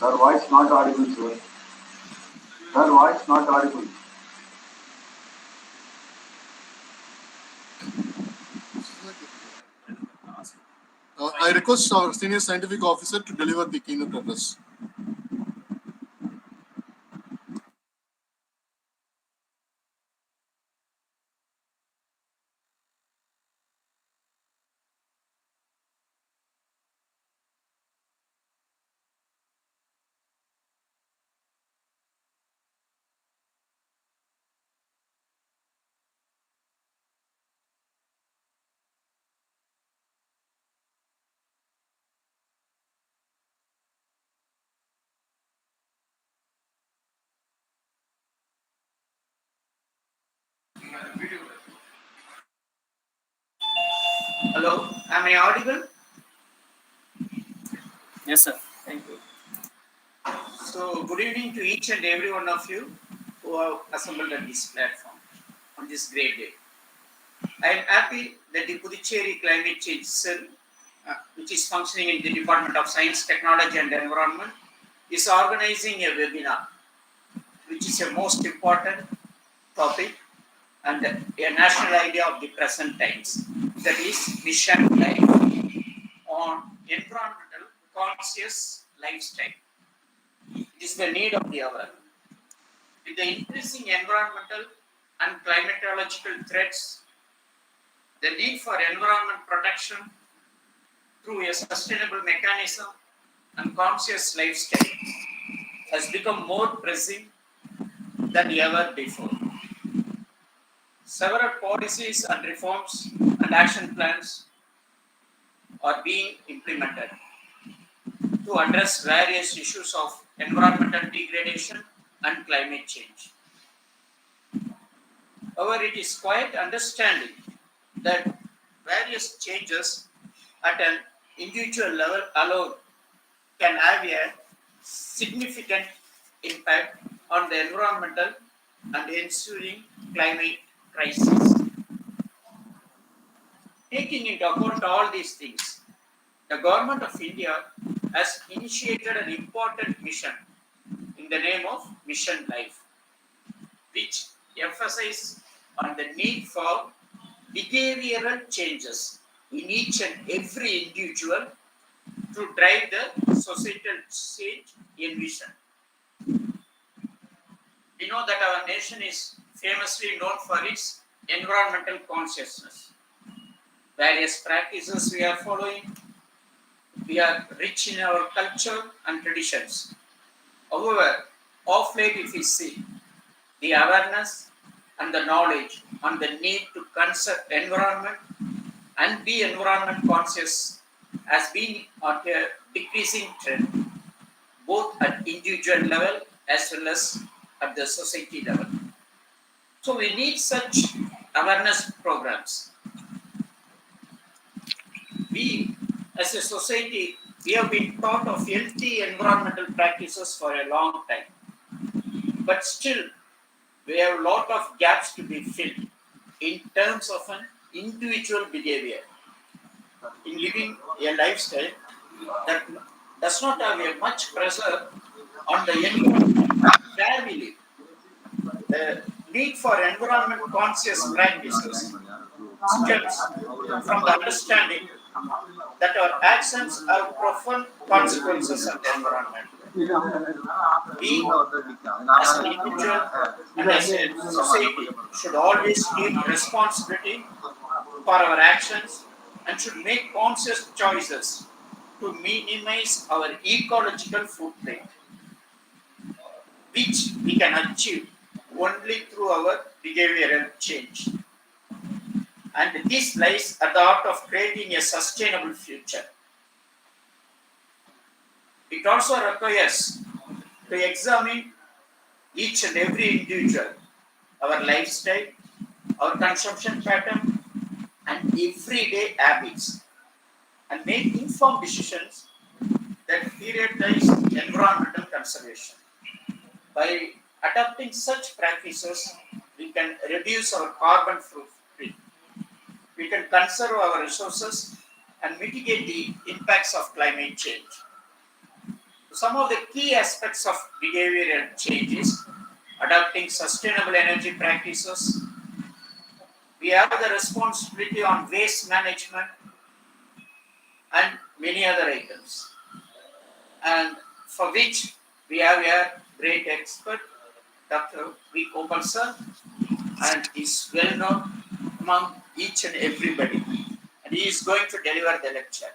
Your voice not audible, sir. Your voice not audible. I request our senior scientific officer to deliver the keynote address. Hello, am I audible? Yes, sir. Thank you. So, good evening to each and every one of you who have assembled on this platform on this great day. I am happy that the Puducherry Climate Change Cell, which is functioning in the Department of Science, Technology and Environment, is organizing a webinar, which is a most important topic and a national idea of the present times. That is Mission Life on environmental conscious lifestyle. It is the need of the hour. With the increasing environmental and climatological threats, the need for environment protection through a sustainable mechanism and conscious lifestyle has become more pressing than ever before. Several policies and reforms and action plans are being implemented to address various issues of environmental degradation and climate change. However, it is quite understanding that various changes at an individual level alone can have a significant impact on the environmental and ensuing climate crisis. Taking into account all these things, the government of India has initiated an important mission in the name of Mission Life, which emphasizes on the need for behavioral changes in each and every individual to drive the societal change in vision. We know that our nation is famously known for its environmental consciousness. Various practices we are following, we are rich in our culture and traditions. However, of late if we see the awareness and the knowledge on the need to conserve environment and be environment conscious has been on a decreasing trend, both at individual level as well as at the society level. So we need such awareness programs. We as a society, we have been taught of healthy environmental practices for a long time. But still, we have a lot of gaps to be filled in terms of an individual behavior in living a lifestyle that does not have a much pressure on the environment where we live. The need for environment conscious practices stems from the understanding that our actions have profound consequences on the environment. We, as an individual and as a society, should always take responsibility for our actions and should make conscious choices to minimize our ecological footprint, which we can achieve only through our behavioral change. And this lies at the heart of creating a sustainable future. It also requires to examine each and every individual, our lifestyle, our consumption pattern, and everyday habits, and make informed decisions that prioritize environmental conservation. By adopting such practices, we can reduce our carbon footprint. We can conserve our resources and mitigate the impacts of climate change. Some of the key aspects of behavioral changes: adopting sustainable energy practices. We have the responsibility on waste management and many other items, and for which we have a great expert, Dr. V. Gopal sir, and is well known among each and everybody. And he is going to deliver the lecture.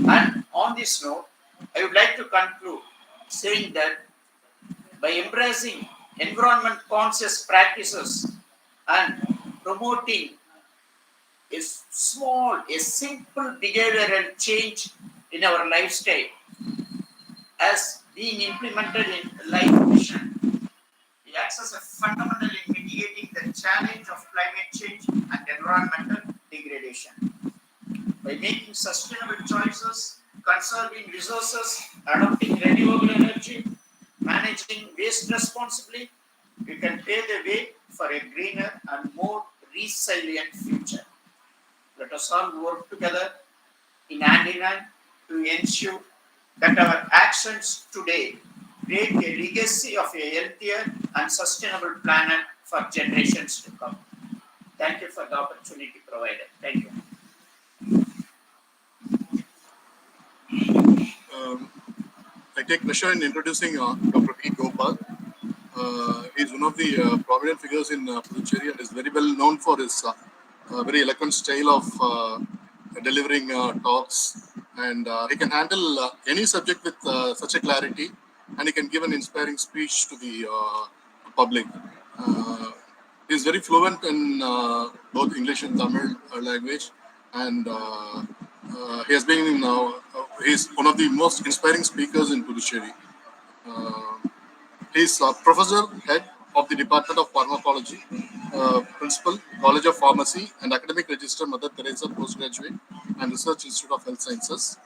And on this note, I would like to conclude saying that by embracing environment conscious practices and promoting a small, a simple behavioral change in our lifestyle as being implemented in LiFE mission, it acts as a fundamental in mitigating the challenge of climate change and environmental degradation. By making sustainable choices, conserving resources, adopting renewable energy, managing waste responsibly, we can pave the way for a greener and more resilient future. Let us all work together in hand to ensure that our actions today create a legacy of a healthier and sustainable planet for generations to come. Thank you for the opportunity provided. Thank you. I take pleasure in introducing Dr. V. Gopal. He is one of the prominent figures in Puducherry and is very well known for his very eloquent style of delivering talks. And he can handle any subject with such a clarity, and he can give an inspiring speech to the public. He is very fluent in both English and Tamil language, and he has been he is one of the most inspiring speakers in Puducherry. He is professor, head of the Department of Pharmacology, principal, College of Pharmacy, and academic register Mother Teresa Postgraduate and Research Institute of Health Sciences.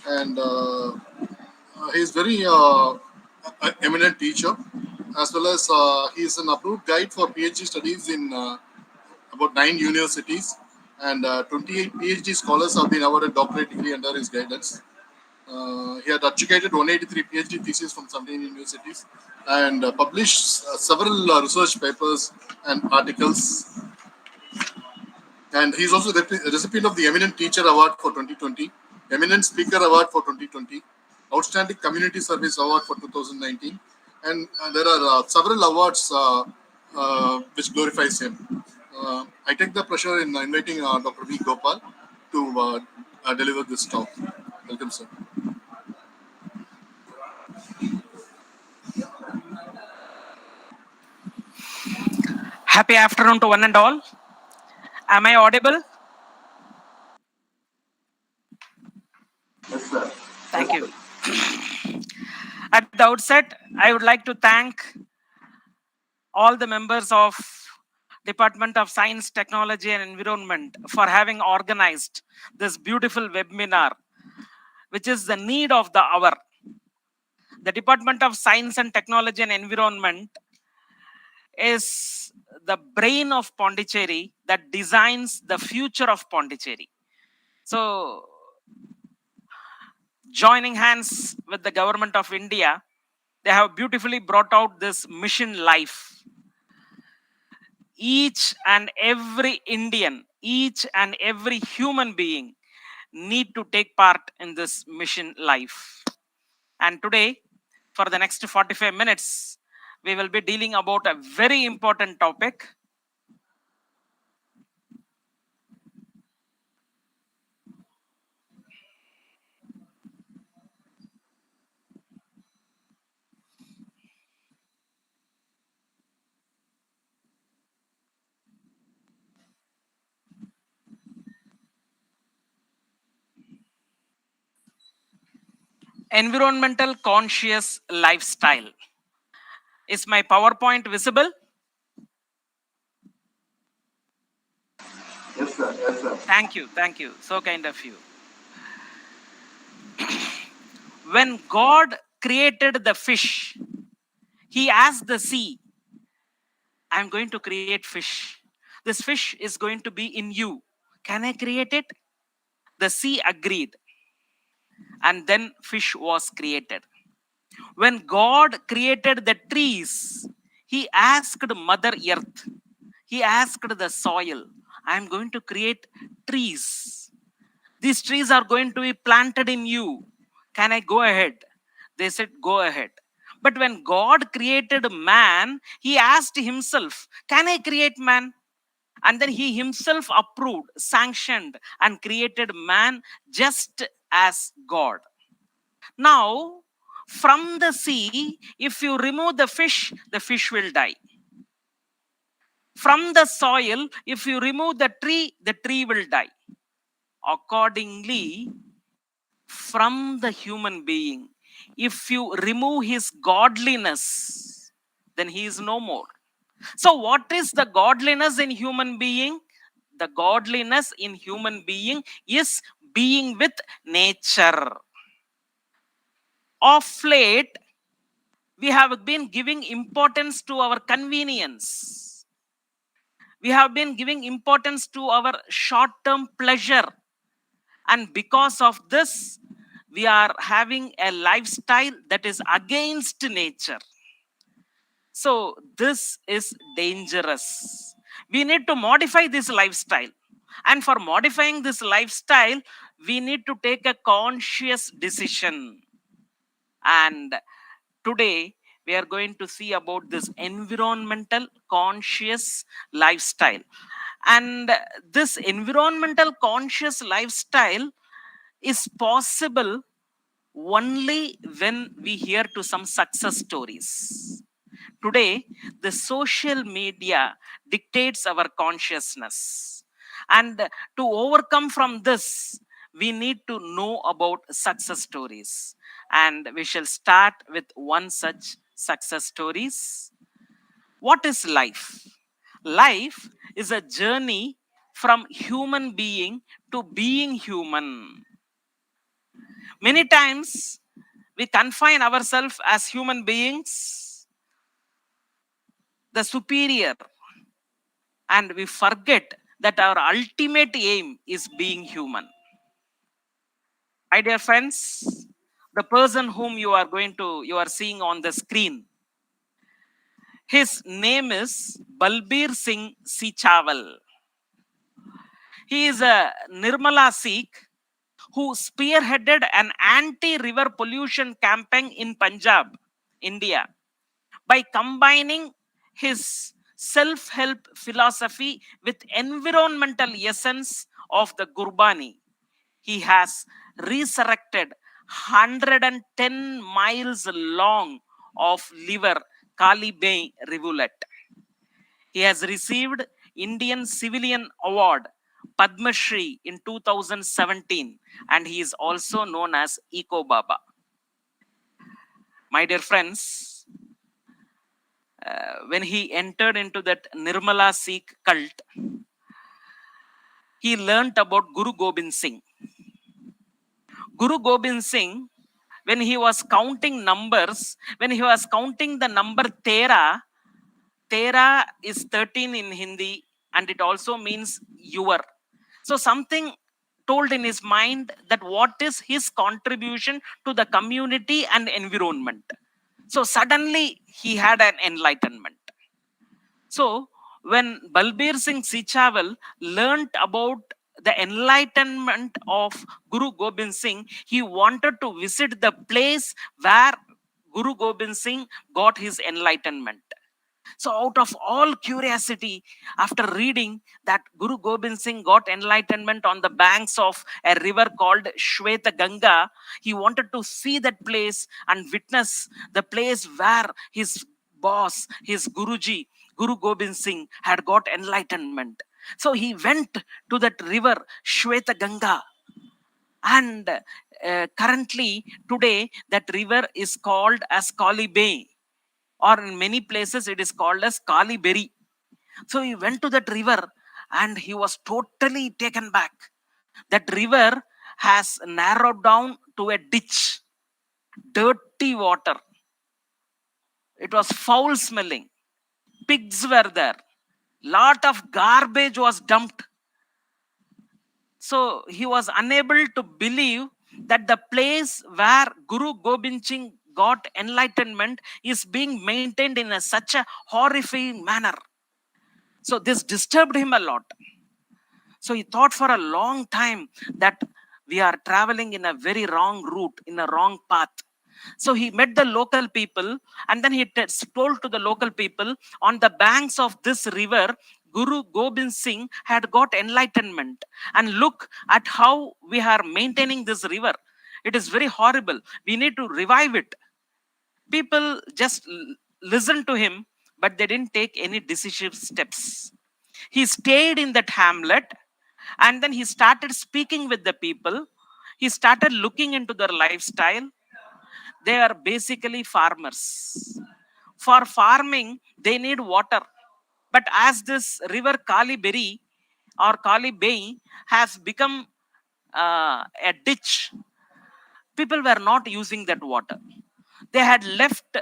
And he is very eminent teacher, as well as he is an approved guide for PhD studies in about 9 universities, and 28 PhD scholars have been awarded doctorate degree under his guidance. He had educated 183 PhD theses from 17 universities and published several research papers and articles. And he is also the recipient of the Eminent Teacher Award for 2020, Eminent Speaker Award for 2020, Outstanding Community Service Award for 2019, and there are several awards which glorifies him. I take the pleasure in inviting Dr. V. Gopal to deliver this talk. Welcome, sir. Happy afternoon to one and all. Am I audible? Yes, sir. Thank you. At the outset, I would like to thank all the members of Department of Science, Technology and Environment for having organized this beautiful webinar, which is the need of the hour. The Department of Science and Technology and Environment is the brain of Pondicherry that designs the future of Pondicherry. So, joining hands with the government of India, they have beautifully brought out this mission LiFE. Each and every Indian, each and every human being need to take part in this mission LiFE. And today, for the next 45 minutes, we will be dealing about a very important topic. Environmental conscious lifestyle. Is my PowerPoint visible? Yes, sir. Yes, sir. Thank you. Thank you. So kind of you. When God created the fish, he asked the sea, I'm going to create fish. This fish is going to be in you. Can I create it? The sea agreed. and then fish was created. When God created the trees, he asked Mother Earth, he asked the soil, I am going to create trees. These trees are going to be planted in you. Can I go ahead? They said, go ahead. But when God created man, he asked himself, can I create man? And then he himself approved, sanctioned, and created man just as God. Now, from the sea, if you remove the fish will die. From the soil, if you remove the tree will die. Accordingly, from the human being, if you remove his godliness, then he is no more. So, what is the godliness in human being? The godliness in human being is being with nature. Of late, we have been giving importance to our convenience. We have been giving importance to our short term pleasure. And because of this, we are having a lifestyle that is against nature. So, this is dangerous. We need to modify this lifestyle. And for modifying this lifestyle, we need to take a conscious decision. And today, we are going to see about this environmental conscious lifestyle. And this environmental conscious lifestyle is possible only when we hear to some success stories. Today, the social media dictates our consciousness. And to overcome from this, we need to know about success stories. And we shall start with one such success stories. What is life? Life is a journey from human being to being human. Many times we confine ourselves as human beings, the superior, and we forget that our ultimate aim is being human. My dear friends, the person whom you are seeing on the screen, his name is Balbir Singh Sichawal. He is a Nirmala Sikh who spearheaded an anti-river pollution campaign in Punjab, India, by combining his self-help philosophy with environmental essence of the Gurbani. He has resurrected 110 miles long of river Kali Bay rivulet. He has received Indian Civilian Award Padma Shri in 2017, and he is also known as Eco Baba. My dear friends, when he entered into that Nirmala Sikh cult, he learnt about Guru Gobind Singh. Guru Gobind Singh, when he was counting numbers, when he was counting the number Tera, Tera is 13 in Hindi and it also means your. So something told in his mind that what is his contribution to the community and environment. So suddenly he had an enlightenment. So when Balbir Singh Sichawal learnt about the enlightenment of Guru Gobind Singh, he wanted to visit the place where Guru Gobind Singh got his enlightenment. So, out of all curiosity, after reading that Guru Gobind Singh got enlightenment on the banks of a river called Shweta Ganga, he wanted to see that place and witness the place where his boss, his Guruji, Guru Gobind Singh, had got enlightenment. So, he went to that river Shweta Ganga. And currently, today, that river is called as Kali Bay, or in many places it is called as Kali Berry. So he went to that river and he was totally taken back. That river has narrowed down to a ditch, dirty water. It was foul smelling. Pigs were there. Lot of garbage was dumped. So he was unable to believe that the place where Guru Gobind Singh got enlightenment is being maintained in such a horrifying manner. So this disturbed him a lot. So he thought for a long time that we are traveling in a very wrong route, in a wrong path. So he met the local people, and then he told to the local people, on the banks of this river, Guru Gobind Singh had got enlightenment. And look at how we are maintaining this river. It is very horrible. We need to revive it. People just listened to him, but they didn't take any decisive steps. He stayed in that hamlet, and then he started speaking with the people. He started looking into their lifestyle. They are basically farmers. For farming, they need water. But as this river Kali Beri or Kali Bay has become a ditch, people were not using that water. They had left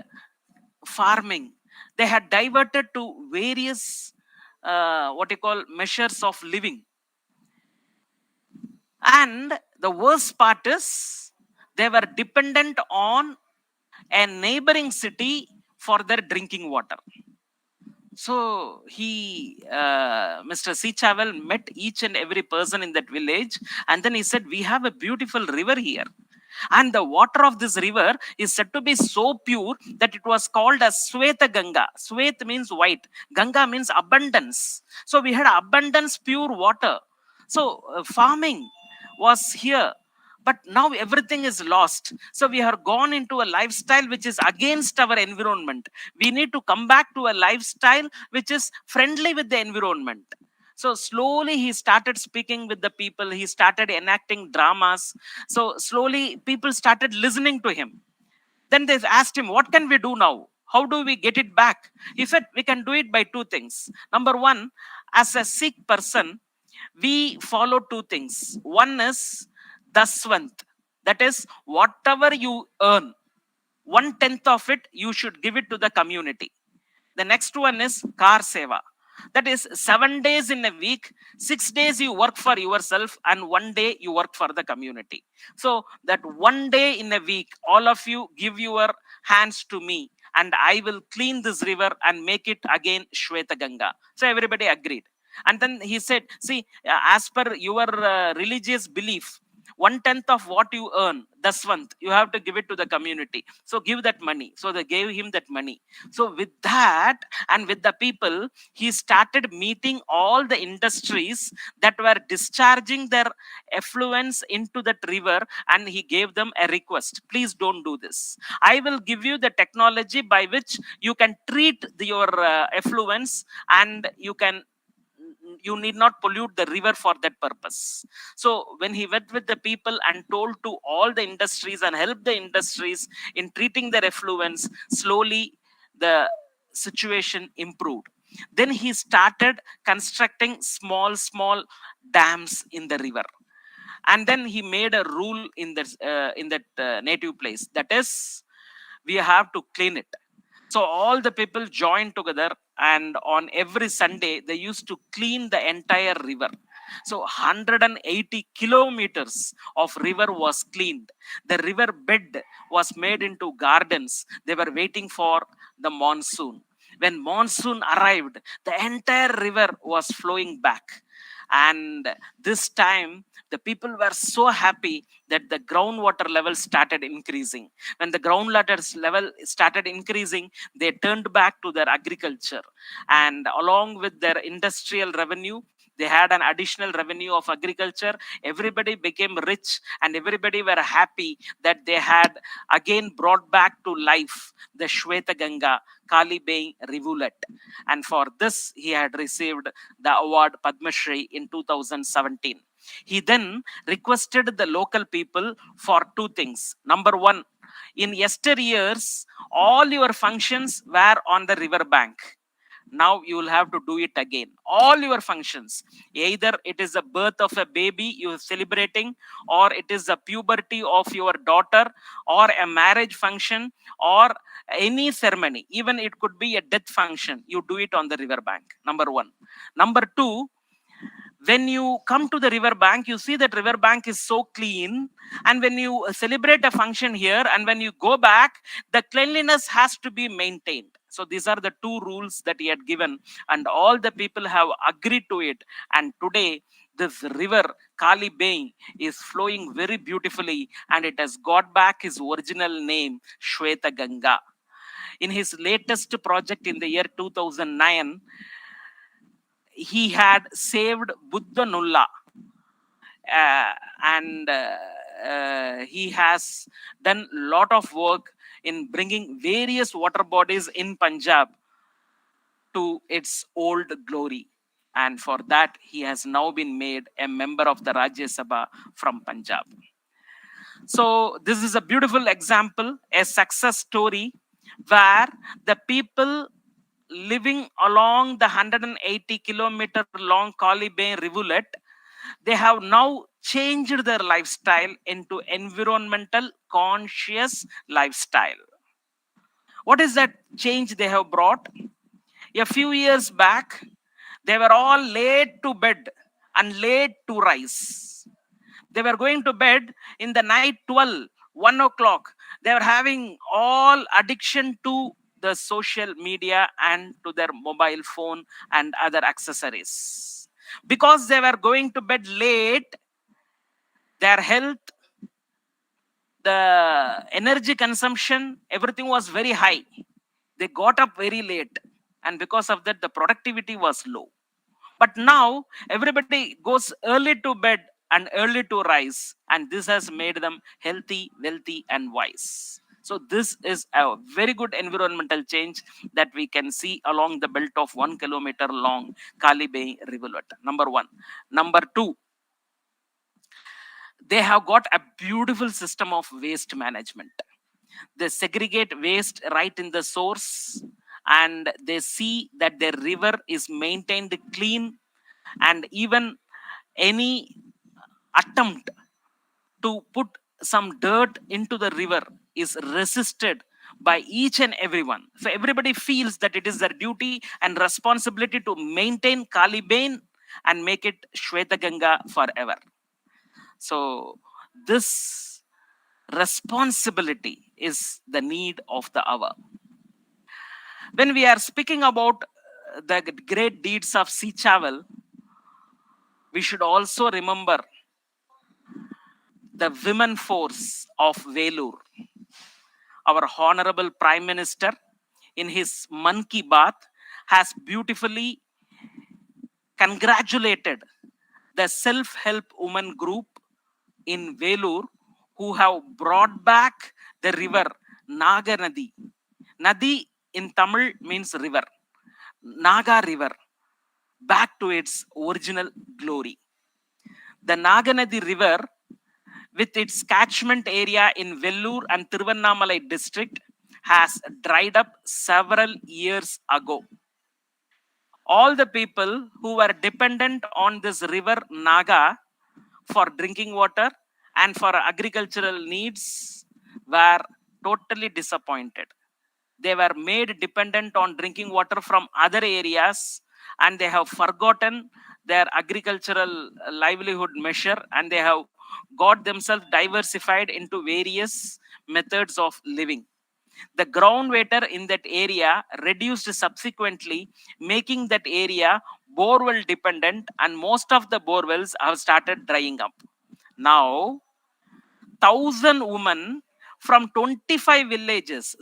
farming. They had diverted to various what you call measures of living. And the worst part is they were dependent on a neighboring city for their drinking water. So Mr. C. Chavel met each and every person in that village, and then he said, "We have a beautiful river here. And the water of this river is said to be so pure that it was called as Sweta Ganga." Swet means white, Ganga means abundance. So we had abundance, pure water. So farming was here, but now everything is lost. So we have gone into a lifestyle which is against our environment. We need to come back to a lifestyle which is friendly with the environment. So slowly he started speaking with the people. He started enacting dramas. So slowly people started listening to him. Then they asked him, "What can we do now? How do we get it back?" He said, "We can do it by two things. Number one, as a Sikh person, we follow two things. One is Daswant, that is, whatever you earn, 1/10 of it, you should give it to the community. The next one is Kar Seva. That is 7 days in a week, 6 days you work for yourself, and 1 day you work for the community. So that 1 day in a week, all of you give your hands to me, and I will clean this river and make it again Shweta Ganga." So everybody agreed. And then he said, "See, as per your religious belief, 1/10 of what you earn, Daswant, you have to give it to the community. So give that money." So they gave him that money. So with that and with the people, he started meeting all the industries that were discharging their effluents into that river, and he gave them a request: "Please don't do this. I will give you the technology by which you can treat your effluents, and you need not pollute the river for that purpose." So when he went with the people and told to all the industries and helped the industries in treating their effluents, slowly the situation improved. Then he started constructing small dams in the river, and then he made a rule in that native place, that is, we have to clean it. So all the people joined together, and on every Sunday they used to clean the entire river. So 180 kilometers of river was cleaned. The river bed was made into gardens. They were waiting for the monsoon. When monsoon arrived, the entire river was flowing back. And this time, the people were so happy that the groundwater level started increasing. When the groundwater level started increasing, they turned back to their agriculture. And along with their industrial revenue, they had an additional revenue of agriculture. Everybody became rich, and everybody were happy that they had again brought back to life the Shweta Ganga, Kali Bay rivulet. And for this, he had received the award Padma Shri in 2017. He then requested the local people for two things. Number one, in yesteryears, all your functions were on the river bank. Now you will have to do it again. All your functions, either it is the birth of a baby you are celebrating, or it is the puberty of your daughter, or a marriage function, or any ceremony, even it could be a death function, you do it on the river bank. Number one. Number two, When you come to the river bank, you see that river bank is so clean. And when you celebrate a function here and when you go back, the cleanliness has to be maintained. So these are the two rules that he had given, and all the people have agreed to it. And today, this river Kali Bay is flowing very beautifully, and it has got back his original name, Shweta Ganga. In his latest project in the year 2009, he had saved Buddha Nulla, and he has done lot of work in bringing various water bodies in Punjab to its old glory. And for that, he has now been made a member of the Rajya Sabha from Punjab. So this is a beautiful example, a success story where the people living along the 180-kilometer long Kali Bay rivulet, they have now changed their lifestyle into environmental conscious lifestyle. What is that change they have brought? A few years back, they were all late to bed and late to rise. They were going to bed in the night 12, 1 o'clock. They were having all addiction to the social media and to their mobile phone and other accessories. Because they were going to bed late, their health, the energy consumption, everything was very high. They got up very late, and because of that, the productivity was low. But now everybody goes early to bed and early to rise, and this has made them healthy, wealthy, and wise. So this is a very good environmental change that we can see along the belt of 1 kilometer long Kali Bay rivulet. Number one. Number two, they have got a beautiful system of waste management. They segregate waste right in the source, and they see that their river is maintained clean, and even any attempt to put some dirt into the river is resisted by each and everyone. So everybody feels that it is their duty and responsibility to maintain Kali Bain and make it Shweta Ganga forever. So this responsibility is the need of the hour. When we are speaking about the great deeds of Sea Chawal, we should also remember the women force of Velur. Our Honorable Prime Minister, in his Man Ki Baat, has beautifully congratulated the self-help women group in Velur who have brought back the river Naga Nadi. Nadi in Tamil means river. Naga river back to its original glory. The Naga Nadi river, with its catchment area in Vellore and Tiruvannamalai district, has dried up several years ago. All the people who were dependent on this river Naga for drinking water and for agricultural needs were totally disappointed. They were made dependent on drinking water from other areas, and they have forgotten their agricultural livelihood measure, and they have got themselves diversified into various methods of living. The groundwater in that area reduced subsequently, making that area borewell dependent, and most of the borewells have started drying up. Now 1,000 women from 21 villages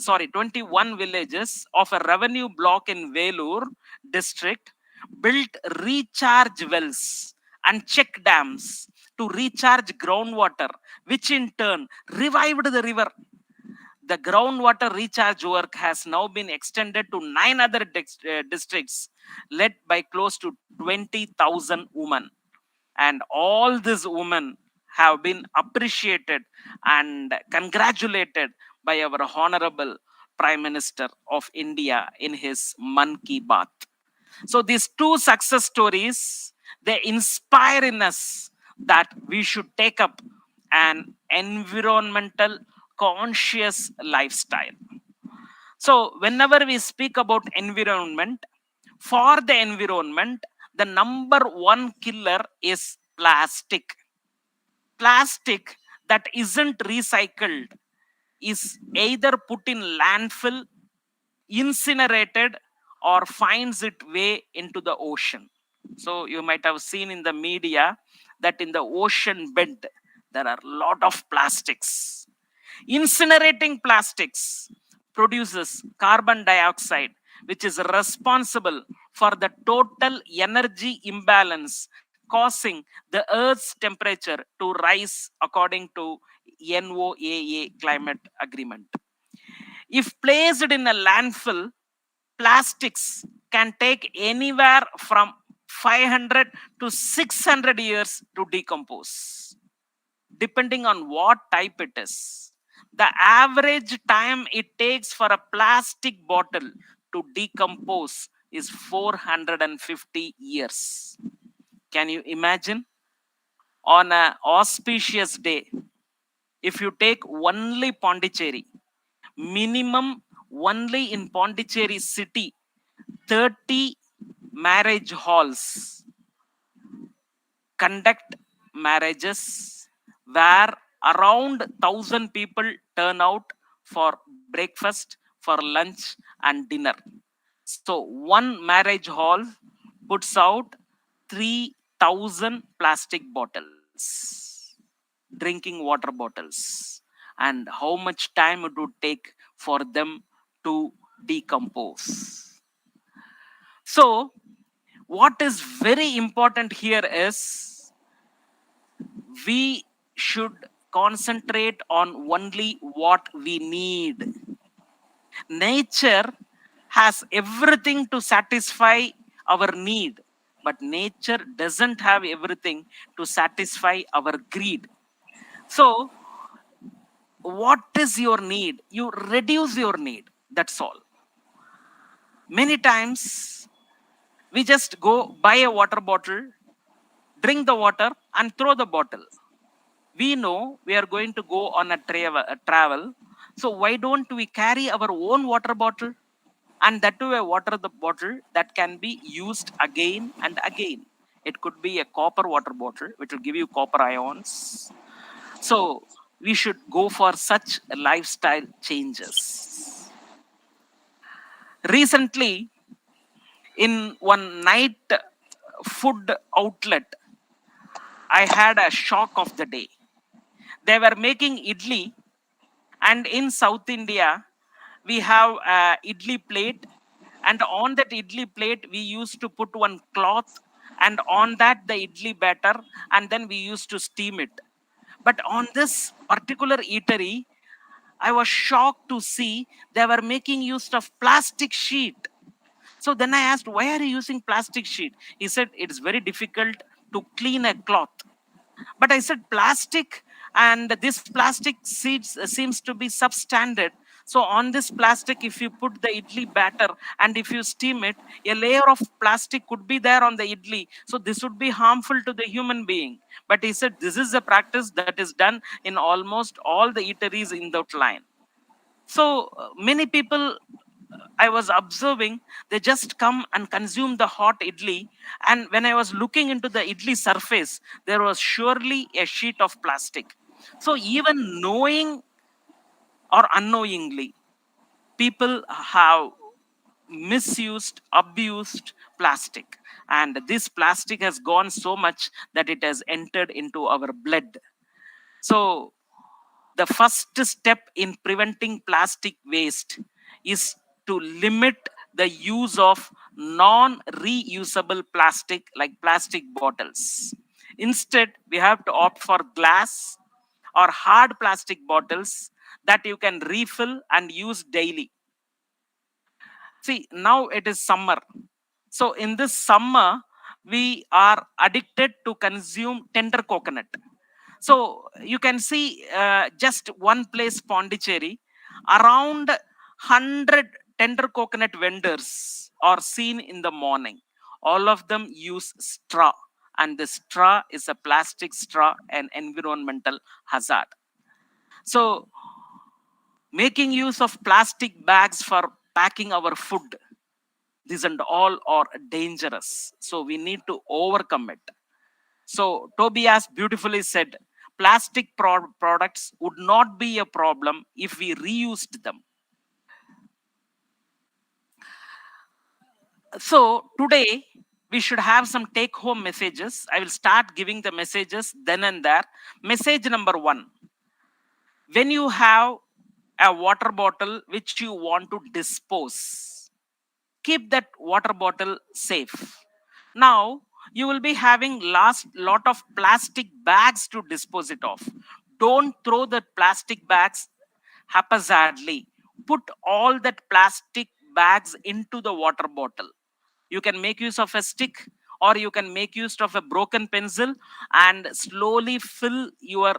of a revenue block in Velur district built recharge wells and check dams to recharge groundwater, which in turn revived the river. The groundwater recharge work has now been extended to 9 other districts, led by close to 20,000 women. And all these women have been appreciated and congratulated by our Honorable Prime Minister of India in his Man Ki Baat. So these two success stories, they inspire in us that we should take up an environmental conscious lifestyle. So whenever we speak about environment, for the environment, the number one killer is plastic. Plastic that isn't recycled is either put in landfill, incinerated, or finds its way into the ocean. So you might have seen in the media that in the ocean bed there are a lot of plastics. Incinerating plastics produces carbon dioxide, which is responsible for the total energy imbalance, causing the Earth's temperature to rise according to NOAA climate agreement. If placed in a landfill, plastics can take anywhere from 500 to 600 years to decompose, depending on what type it is. The average time it takes for a plastic bottle to decompose is 450 years. Can you imagine? On an auspicious day, if you take only Pondicherry, minimum only in Pondicherry city, 30 marriage halls conduct marriages where around 1,000 people turn out for breakfast, for lunch, and dinner. So one marriage hall puts out 3,000 plastic bottles, drinking water bottles, and how much time it would take for them to decompose. So, what is very important here is we should concentrate on only what we need. Nature has everything to satisfy our need, but nature doesn't have everything to satisfy our greed. So, what is your need? You reduce your need. That's all. Many times we just go buy a water bottle, drink the water, and throw the bottle. We know we are going to go on a travel. So why don't we carry our own water bottle? And that too a water the bottle that can be used again and again. It could be a copper water bottle, which will give you copper ions. So we should go for such lifestyle changes. Recently, in one night food outlet, I had a shock of the day. They were making idli, and in South India, we have a idli plate, and on that idli plate, we used to put one cloth, and on that, the idli batter, and then we used to steam it. But on this particular eatery, I was shocked to see they were making use of plastic sheet. So then I asked, why are you using plastic sheet? He said, it's very difficult to clean a cloth. But I said, plastic, and this plastic seeds seems to be substandard. So on this plastic, if you put the idli batter and if you steam it, a layer of plastic could be there on the idli. So this would be harmful to the human being. But he said, this is a practice that is done in almost all the eateries in that line. So many people I was observing, they just come and consume the hot idli. And when I was looking into the idli surface, there was surely a sheet of plastic. So even knowing or unknowingly, people have misused, abused plastic. And this plastic has gone so much that it has entered into our blood. So the first step in preventing plastic waste is to limit the use of non-reusable plastic like plastic bottles. Instead, we have to opt for glass or hard plastic bottles that you can refill and use daily. See, now it is summer. So in this summer, we are addicted to consume tender coconut. So you can see just one place, Pondicherry, around 100 tender coconut vendors are seen in the morning. All of them use straw, and the straw is a plastic straw, an environmental hazard. So making use of plastic bags for packing our food. These and all are dangerous. So we need to overcome it. So Tobias beautifully said, plastic products would not be a problem if we reused them. So today we should have some take home messages. I will start giving the messages then and there. Message number one: when you have a water bottle which you want to dispose, keep that water bottle safe. Now you will be having last lot of plastic bags to dispose it off. Don't throw the plastic bags haphazardly. Put all that plastic bags into the water bottle. You can make use of a stick, or you can make use of a broken pencil and slowly fill your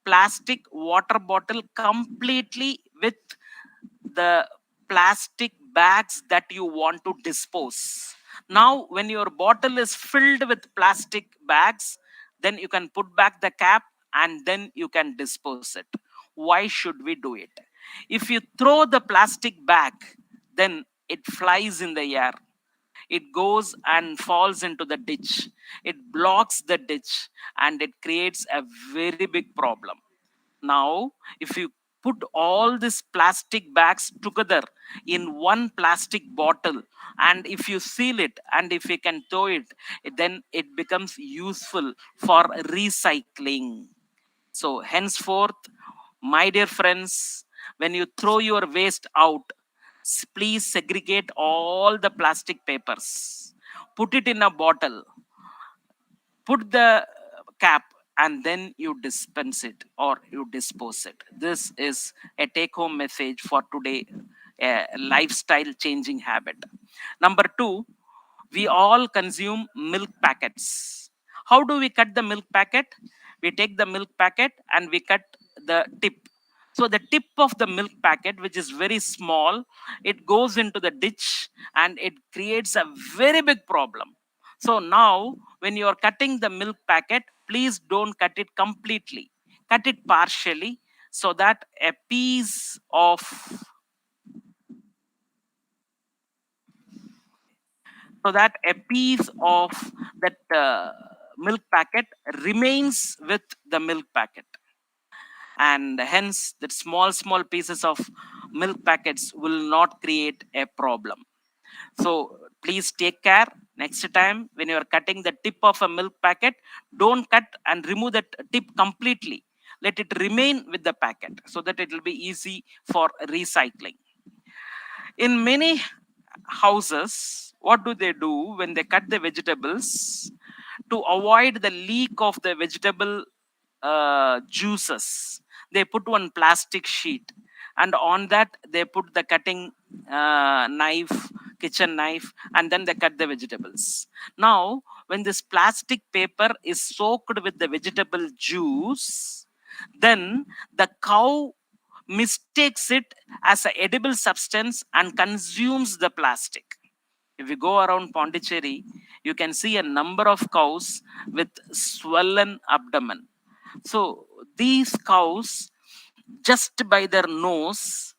plastic water bottle completely with the plastic bags that you want to dispose. Now, when your bottle is filled with plastic bags, then you can put back the cap and then you can dispose it. Why should we do it? If you throw the plastic bag, then it flies in the air. It goes and falls into the ditch. It blocks the ditch and it creates a very big problem. Now, if you put all these plastic bags together in one plastic bottle, and if you seal it and if you can throw it, then it becomes useful for recycling. So, henceforth, my dear friends, when you throw your waste out, please segregate all the plastic papers, put it in a bottle, put the cap, and then you dispense it or you dispose it. This is a take home message for today, a lifestyle changing habit. Number two, we all consume milk packets. How do we cut the milk packet? We take the milk packet and we cut the tip. So the tip of the milk packet, which is very small, it goes into the ditch and it creates a very big problem. So now, when you are cutting the milk packet, please don't cut it completely. Cut it partially so that a piece of that milk packet remains with the milk packet, and hence that small pieces of milk packets will not create a problem. So please take care. Next time when you are cutting the tip of a milk packet, don't cut and remove that tip completely. Let it remain with the packet so that it will be easy for recycling. In many houses, what do they do when they cut the vegetables? To avoid the leak of the vegetable juices, they put one plastic sheet, and on that they put the cutting knife, kitchen knife, and then they cut the vegetables. Now, when this plastic paper is soaked with the vegetable juice, then the cow mistakes it as an edible substance and consumes the plastic. If you go around Pondicherry, you can see a number of cows with swollen abdomen. So these cows, just by their nose,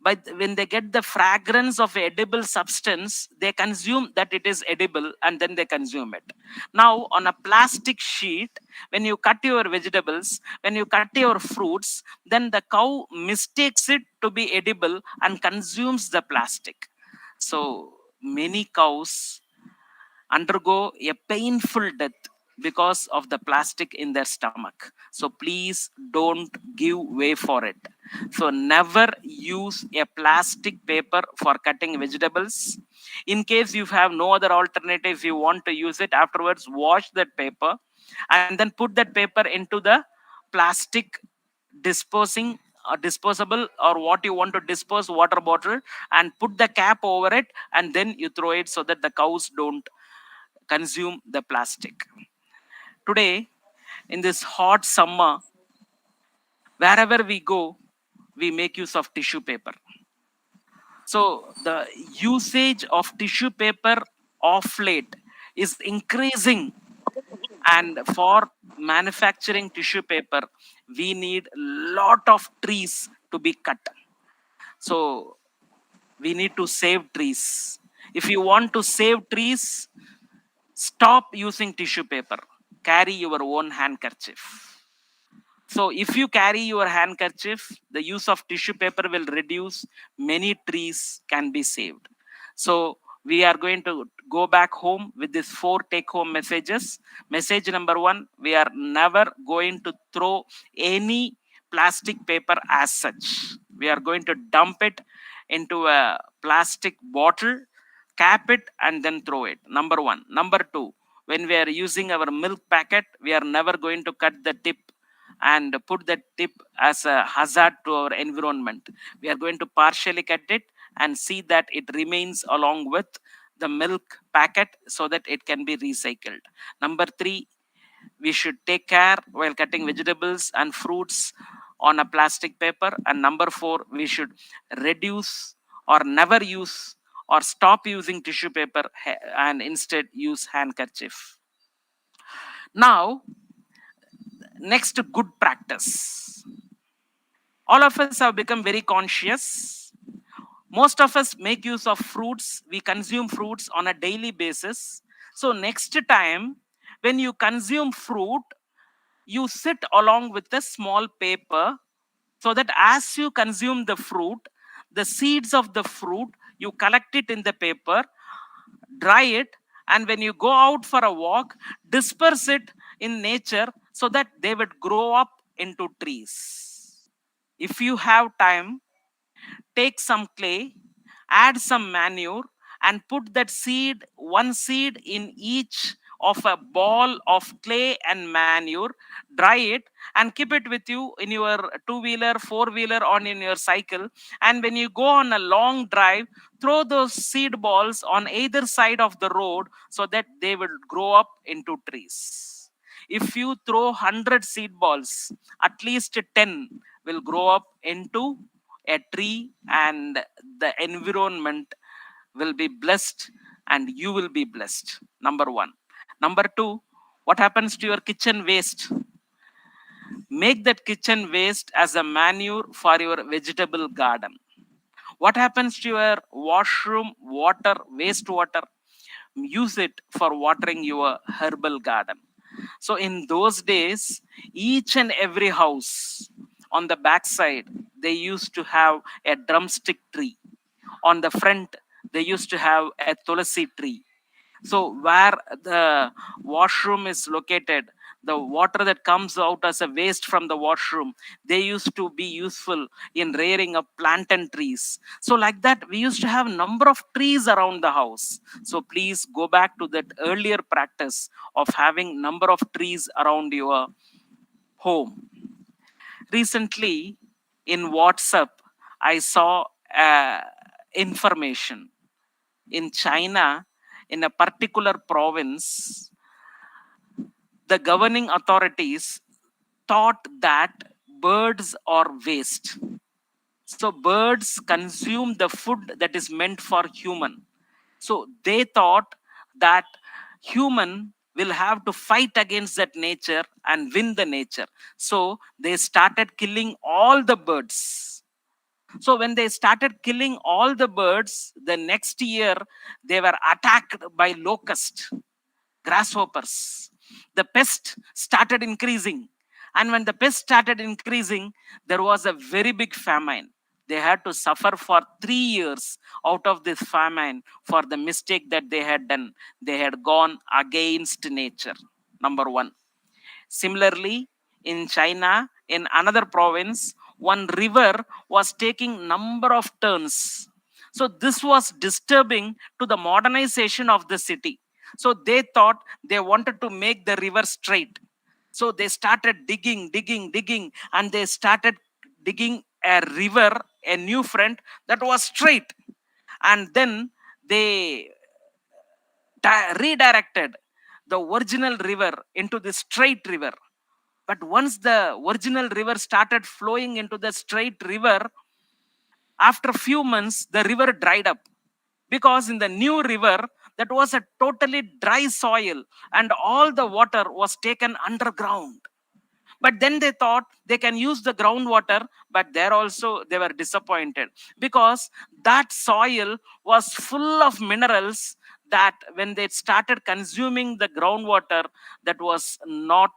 when they get the fragrance of edible substance, they consume that it is edible and then they consume it. Now, on a plastic sheet, when you cut your vegetables, when you cut your fruits, then the cow mistakes it to be edible and consumes the plastic. So many cows undergo a painful death because of the plastic in their stomach. So please don't give way for it. So never use a plastic paper for cutting vegetables. In case you have no other alternative, you want to use it, afterwards wash that paper and then put that paper into the plastic disposing disposable, or what you want to dispose, water bottle, and put the cap over it, and then you throw it so that the cows don't consume the plastic. Today, in this hot summer, wherever we go, we make use of tissue paper. So the usage of tissue paper of late is increasing, and for manufacturing tissue paper, we need lot of trees to be cut. So we need to save trees. If you want to save trees, stop using tissue paper. Carry your own handkerchief. So if you carry your handkerchief, the use of tissue paper will reduce, many trees can be saved. So we are going to go back home with these 4 take home messages. Message number 1, we are never going to throw any plastic paper as such. We are going to dump it into a plastic bottle, cap it, and then throw it. Number 1. Number 2, when we are using our milk packet, we are never going to cut the tip and put that tip as a hazard to our environment. We are going to partially cut it and see that it remains along with the milk packet so that it can be recycled. Number 3, we should take care while cutting vegetables and fruits on a plastic paper. And number 4, we should reduce or never use or stop using tissue paper and instead use handkerchief. Now, next, good practice. All of us have become very conscious. Most of us make use of fruits. We consume fruits on a daily basis. So next time when you consume fruit, you sit along with a small paper so that as you consume the fruit, the seeds of the fruit, you collect it in the paper, dry it, and when you go out for a walk, disperse it in nature so that they would grow up into trees. If you have time, take some clay, add some manure, and put that seed, one seed in each of a ball of clay and manure, dry it, and keep it with you in your two-wheeler, four-wheeler, or in your cycle. And when you go on a long drive, throw those seed balls on either side of the road so that they will grow up into trees. If you throw 100 seed balls, at least 10 will grow up into a tree, and the environment will be blessed and you will be blessed. Number 1. Number 2, what happens to your kitchen waste? Make that kitchen waste as a manure for your vegetable garden. What happens to your washroom water, wastewater? Use it for watering your herbal garden. So in those days, each and every house on the backside, they used to have a drumstick tree. On the front, they used to have a tulsi tree. So where the washroom is located, the water that comes out as a waste from the washroom, they used to be useful in rearing up plantain trees. So like that, we used to have number of trees around the house. So please go back to that earlier practice of having number of trees around your home. Recently in WhatsApp, I saw information in China, in a particular province, the governing authorities thought that birds are waste. So birds consume the food that is meant for human. So they thought that human will have to fight against that nature and win the nature. So they started killing all the birds. So when they started killing all the birds, the next year they were attacked by locusts, grasshoppers. The pest started increasing. And when the pest started increasing, there was a very big famine. They had to suffer for 3 years out of this famine for the mistake that they had done. They had gone against nature. Number 1. Similarly, in China, in another province, one river was taking number of turns. So this was disturbing to the modernization of the city. So they thought they wanted to make the river straight. So they started digging, and they started digging a river, a new front that was straight. And then they redirected the original river into the straight river. But once the original river started flowing into the straight river, after a few months, the river dried up. Because in the new river, that was a totally dry soil and all the water was taken underground. But then they thought they can use the groundwater, but there also they were disappointed, because that soil was full of minerals that when they started consuming the groundwater, that was not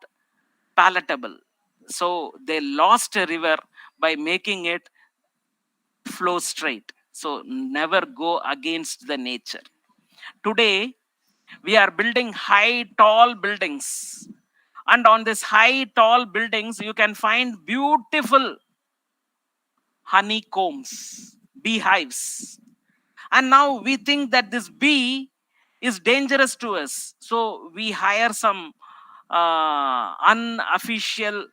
palatable. So they lost a river by making it flow straight. So never go against the nature. Today, we are building high, tall buildings. And on this high, tall buildings, you can find beautiful honeycombs, beehives. And now we think that this bee is dangerous to us. So we hire some unofficial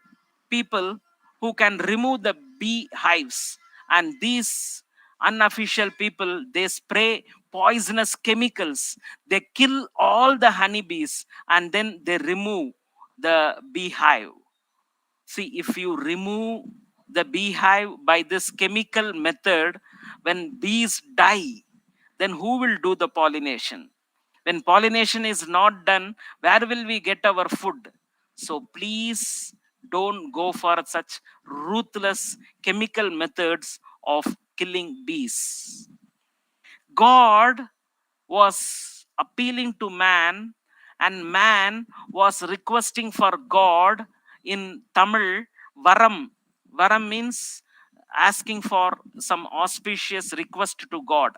people who can remove the beehives. And these unofficial people, they spray poisonous chemicals. They kill all the honeybees and then they remove the beehive. See, if you remove the beehive by this chemical method, when bees die, then who will do the pollination? When pollination is not done, where will we get our food? So please don't go for such ruthless chemical methods of killing bees. God was appealing to man, and man was requesting for God in Tamil, varam. Varam means asking for some auspicious request to God.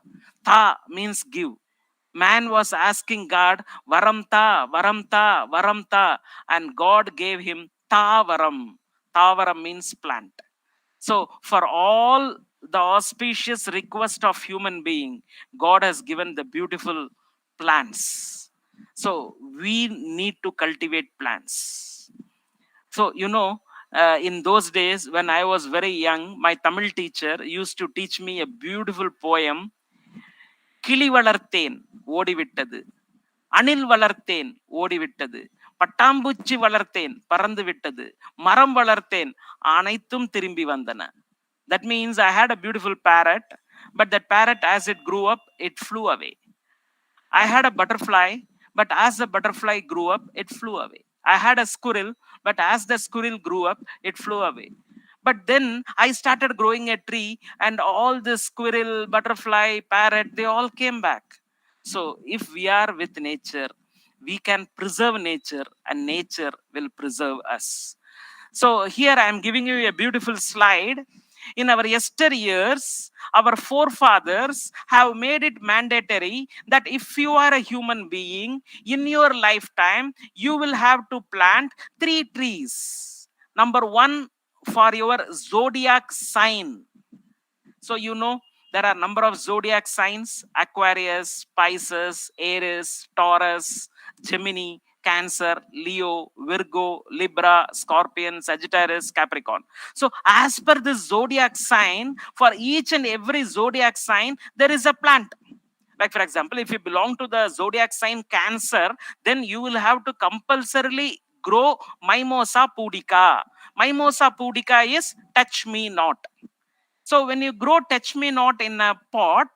Tha means give. Man was asking God, varam ta, varam ta, varam ta, and God gave him ta varam. Ta varam means plant. So for all the auspicious request of human being, God has given the beautiful plants. So we need to cultivate plants. So in those days when I was very young, my Tamil teacher used to teach me a beautiful poem. கிளி வளர்த்தேன் ஓடிவிட்டது, அணில் வளர்த்தேன் ஓடிவிட்டது, பட்டாம்பூச்சி வளர்த்தேன் பறந்து விட்டது, மரம் வளர்த்தேன் அனைத்தும் திரும்பி வந்தன. That means I had a beautiful parrot, but that parrot, as it grew up, it flew away. I had a butterfly, but as the butterfly grew up, it flew away. I had a squirrel, but as the squirrel grew up, it flew away. But then I started growing a tree, and all the squirrel, butterfly, parrot, they all came back. So if we are with nature, we can preserve nature, and nature will preserve us. So here I am giving you a beautiful slide. In our yesteryears, our forefathers have made it mandatory that if you are a human being, in your lifetime, you will have to plant 3 trees. Number 1, for your zodiac sign. So there are number of zodiac signs: Aquarius, Pisces, Aries, Taurus, Gemini, Cancer, Leo, Virgo, Libra, Scorpion, Sagittarius, Capricorn. So as per the zodiac sign, for each and every zodiac sign, there is a plant. Like for example, if you belong to the zodiac sign Cancer, then you will have to compulsorily grow Mimosa pudica. Mimosa pudica is touch me not. So when you grow touch me not in a pot,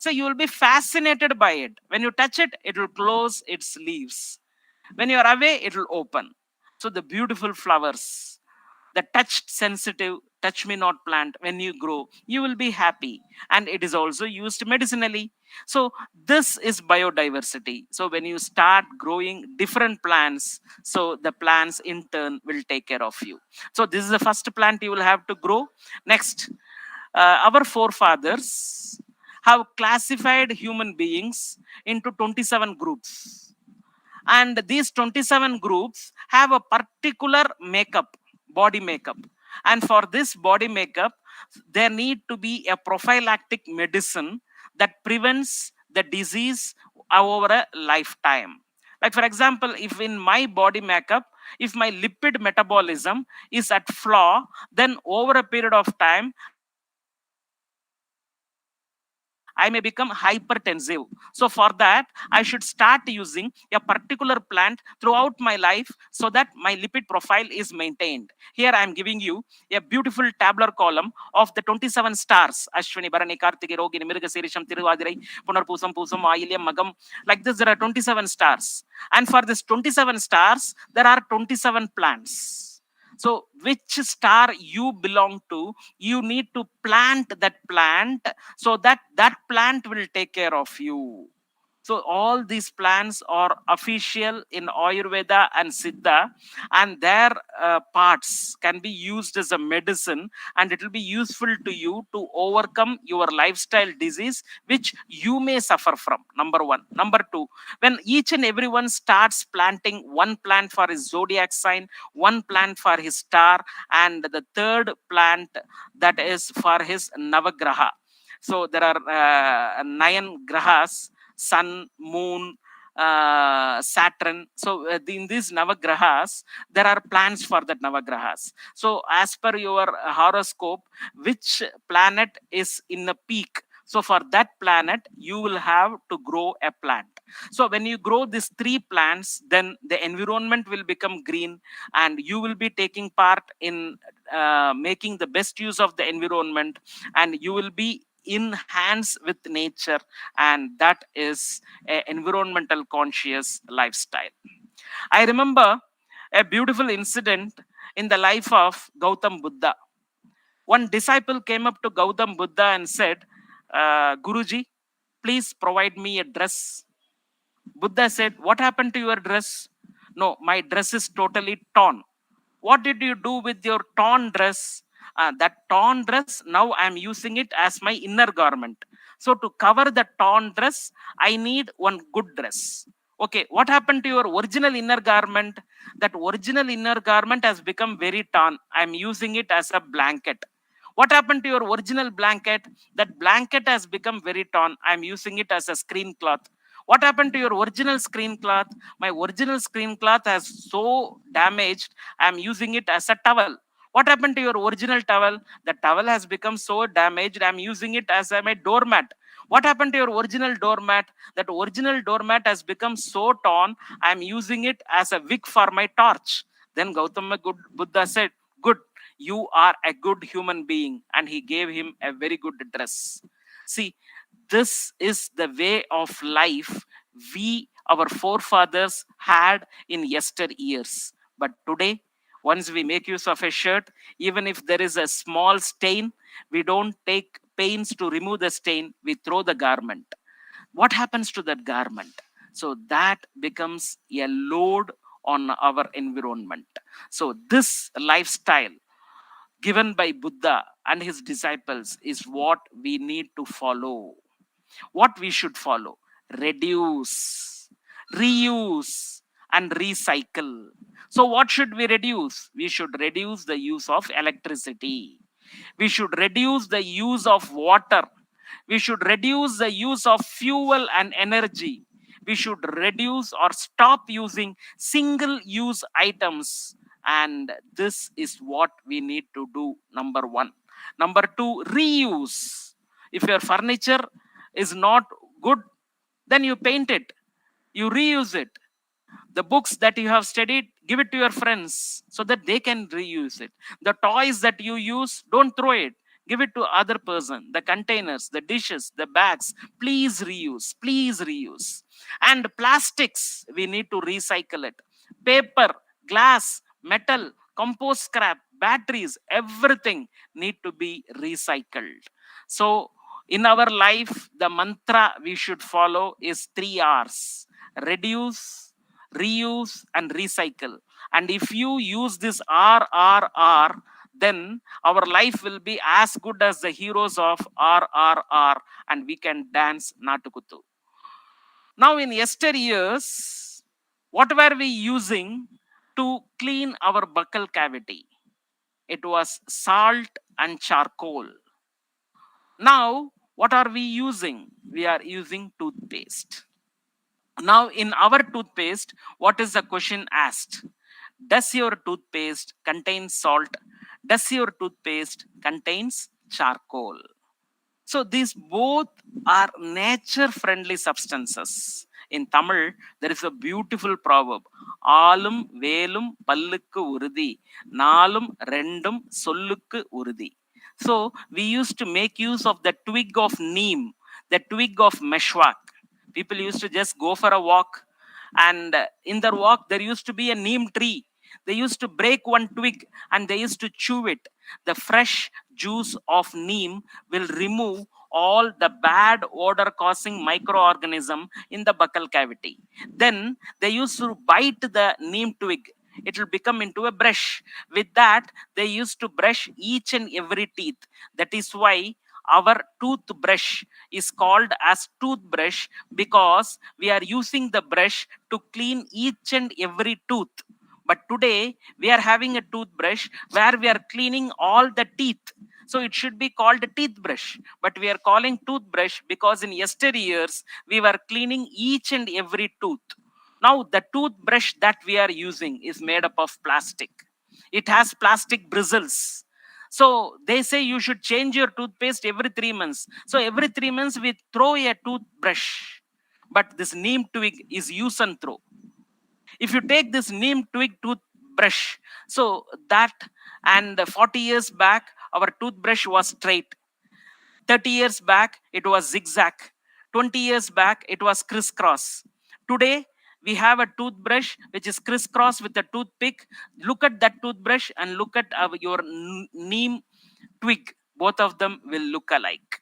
so you will be fascinated by it. When you touch it, it will close its leaves. When you are away, it will open. So the beautiful flowers, the touched sensitive touch me not plant, when you grow, you will be happy. And it is also used medicinally. So this is biodiversity. So when you start growing different plants, so the plants in turn will take care of you. So this is the first plant you will have to grow. Next, our forefathers have classified human beings into 27 groups, and these 27 groups have a particular makeup, body makeup. And for this body makeup, there need to be a prophylactic medicine that prevents the disease over a lifetime. Like for example, if in my body makeup, if my lipid metabolism is at flaw, then over a period of time I may become hypertensive. So for that, I should start using a particular plant throughout my life so that my lipid profile is maintained. Here I am giving you a beautiful tabular column of the 27 stars: Ashwini, Bharani, Kartiki, Rogini, Mirgasirisham, Tiruvadirai, Punarpusam, Pusam, Ayilyam, Magam. Like this, there are 27 stars. And for this 27 stars, there are 27 plants. So which star you belong to, you need to plant that plant, so that that plant will take care of you. So all these plants are official in Ayurveda and Siddha, and their parts can be used as a medicine, and it will be useful to you to overcome your lifestyle disease which you may suffer from. Number one. Number two, when each and everyone starts planting one plant for his zodiac sign, one plant for his star, and the third plant that is for his Navagraha. So there are nine grahas: sun, moon, Saturn. So in these navagrahas, there are plans for that navagrahas. So as per your horoscope, which planet is in a peak, so for that planet you will have to grow a plant. So when you grow these three plants, then the environment will become green, and you will be taking part in making the best use of the environment, and you will be in hands with nature, and that is a environmental conscious lifestyle. I remember a beautiful incident in the life of Gautam Buddha. One disciple came up to Gautam Buddha and said, Guruji, please provide me a dress. Buddha said, what happened to your dress? No, my dress is totally torn. What did you do with your torn dress? That torn dress, now I am using it as my inner garment. So to cover the torn dress, I need one good dress. Okay, what happened to your original inner garment? That original inner garment has become very torn. I am using it as a blanket. What happened to your original blanket? That blanket has become very torn. I am using it as a screen cloth. What happened to your original screen cloth? My original screen cloth has so damaged, I am using it as a towel. What happened to your original towel? The towel has become so damaged, I am using it as my doormat. What happened to your original doormat? That original doormat has become so torn, I am using it as a wick for my torch. Then Gautama Buddha said, good, you are a good human being. And he gave him a very good dress. See, this is the way of life we, our forefathers, had in yesteryears. But today, once we make use of a shirt, even if there is a small stain, we don't take pains to remove the stain, we throw the garment. What happens to that garment? So that becomes a load on our environment. So this lifestyle given by Buddha and his disciples is what we need to follow. What we should follow: reduce, reuse, and recycle. So what should we reduce? We should reduce the use of electricity. We should reduce the use of water. We should reduce the use of fuel and energy. We should reduce or stop using single use items. And this is what we need to do. Number one. Number two, reuse. If your furniture is not good, then you paint it, you reuse it. The books that you have studied, give it to your friends so that they can reuse it. The toys that you use, don't throw it, give it to other person. The containers, the dishes, the bags, please reuse, please reuse. And plastics, we need to recycle it. Paper, glass, metal, compost scrap, batteries, everything need to be recycled. So in our life, the mantra we should follow is 3 R's: reduce, reuse, and recycle. And if you use this RRR, then our life will be as good as the heroes of RRR, and we can dance Natukuttu. Now, in yesteryears, what were we using to clean our buccal cavity? It was salt and charcoal. Now, what are we using? We are using toothpaste. Now, in our toothpaste, what is the question asked? Does your toothpaste contain salt? Does your toothpaste contains charcoal? So these both are nature-friendly substances. In Tamil, there is a beautiful proverb: "Alum velum pallukku urudi, naalum rendum sollukku urudi." So we used to make use of the twig of neem, the twig of meshwak. People used to just go for a walk, and in their walk there used to be a neem tree. They used to break one twig and they used to chew it. The fresh juice of neem will remove all the bad odor causing microorganism in the buccal cavity. Then they used to bite the neem twig. It will become into a brush. With that, they used to brush each and every teeth. That is why our toothbrush is called as toothbrush, because we are using the brush to clean each and every tooth. But today we are having a toothbrush where we are cleaning all the teeth. So it should be called a teeth brush, but we are calling toothbrush because in yesteryears we were cleaning each and every tooth. Now the toothbrush that we are using is made up of plastic. It has plastic bristles. So they say you should change your toothpaste every 3 months. So every 3 months we throw a toothbrush. But this neem twig is use and throw. If you take this neem twig toothbrush, so that, and 40 years back our toothbrush was straight. 30 years back it was zigzag. 20 years back it was crisscross. Today we have a toothbrush which is crisscross with a toothpick. Look at that toothbrush and look at your neem twig. Both of them will look alike.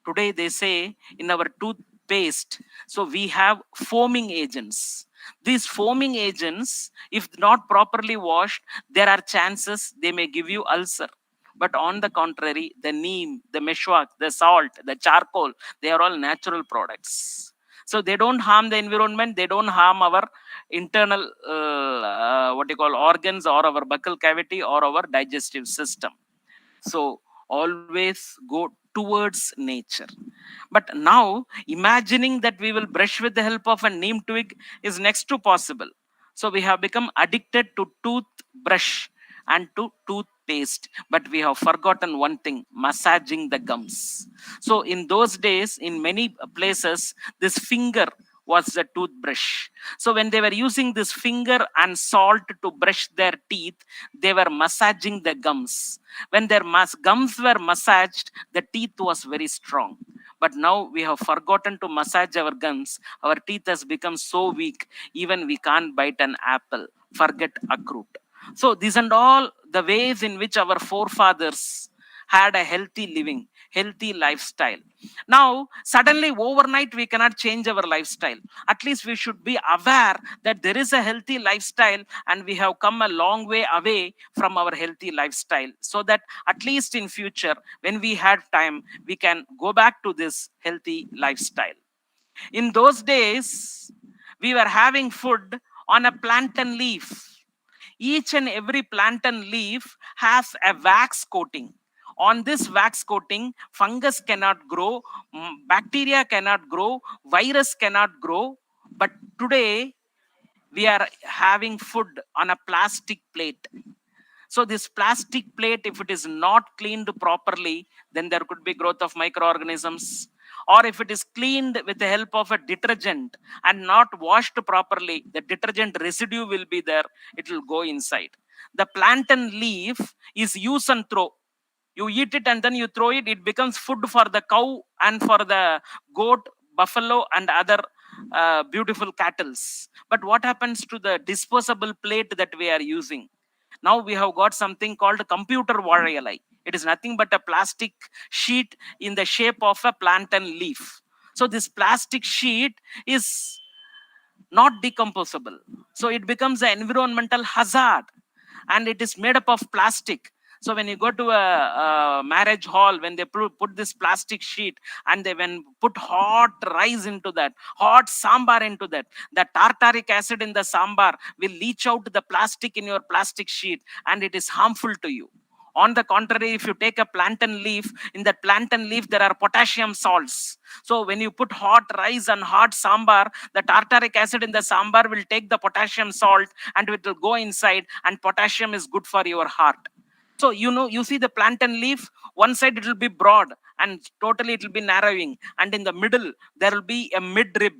Today they say in our toothpaste, so we have foaming agents. These foaming agents, if not properly washed, there are chances they may give you ulcer. But on the contrary, the neem, the meshwak, the salt, the charcoal, they are all natural products. So they don't harm the environment, they don't harm our internal what you call organs or our buccal cavity or our digestive system. So always go towards nature. But now imagining that we will brush with the help of a neem twig is next to possible. So we have become addicted to toothbrush and to toothpaste, but we have forgotten one thing: massaging the gums. So in those days, in many places, this finger was the toothbrush. So when they were using this finger and salt to brush their teeth, they were massaging the gums. When their gums were massaged, the teeth was very strong. But now we have forgotten to massage our gums. Our teeth has become so weak, even we can't bite an apple. Forget uproot. So these and all the ways in which our forefathers had a healthy living, healthy lifestyle. Now, suddenly overnight, we cannot change our lifestyle. At least we should be aware that there is a healthy lifestyle and we have come a long way away from our healthy lifestyle. So that at least in future, when we had time, we can go back to this healthy lifestyle. In those days, we were having food on a plantain leaf. Each and every plantain leaf has a wax coating. On this wax coating, fungus cannot grow, bacteria cannot grow, virus cannot grow. But today, we are having food on a plastic plate. So this plastic plate, if it is not cleaned properly, then there could be growth of microorganisms. Or if it is cleaned with the help of a detergent and not washed properly, the detergent residue will be there. It will go inside. The plantain leaf is use and throw. You eat it and then you throw it. It becomes food for the cow and for the goat, buffalo, and other beautiful cattles. But what happens to the disposable plate that we are using? Now we have got something called computer varialai. It is nothing but a plastic sheet in the shape of a plantain leaf. So this plastic sheet is not decomposable. So it becomes an environmental hazard and it is made up of plastic. So when you go to a marriage hall, when they put this plastic sheet and they when put hot rice into that, hot sambar into that, the tartaric acid in the sambar will leach out the plastic in your plastic sheet and it is harmful to you. On the contrary, if you take a plantain leaf, in that plantain leaf there are potassium salts. So when you put hot rice and hot sambar, the tartaric acid in the sambar will take the potassium salt and it will go inside, and potassium is good for your heart. So you see the plantain leaf, one side it will be broad and totally it will be narrowing, and in the middle there will be a midrib.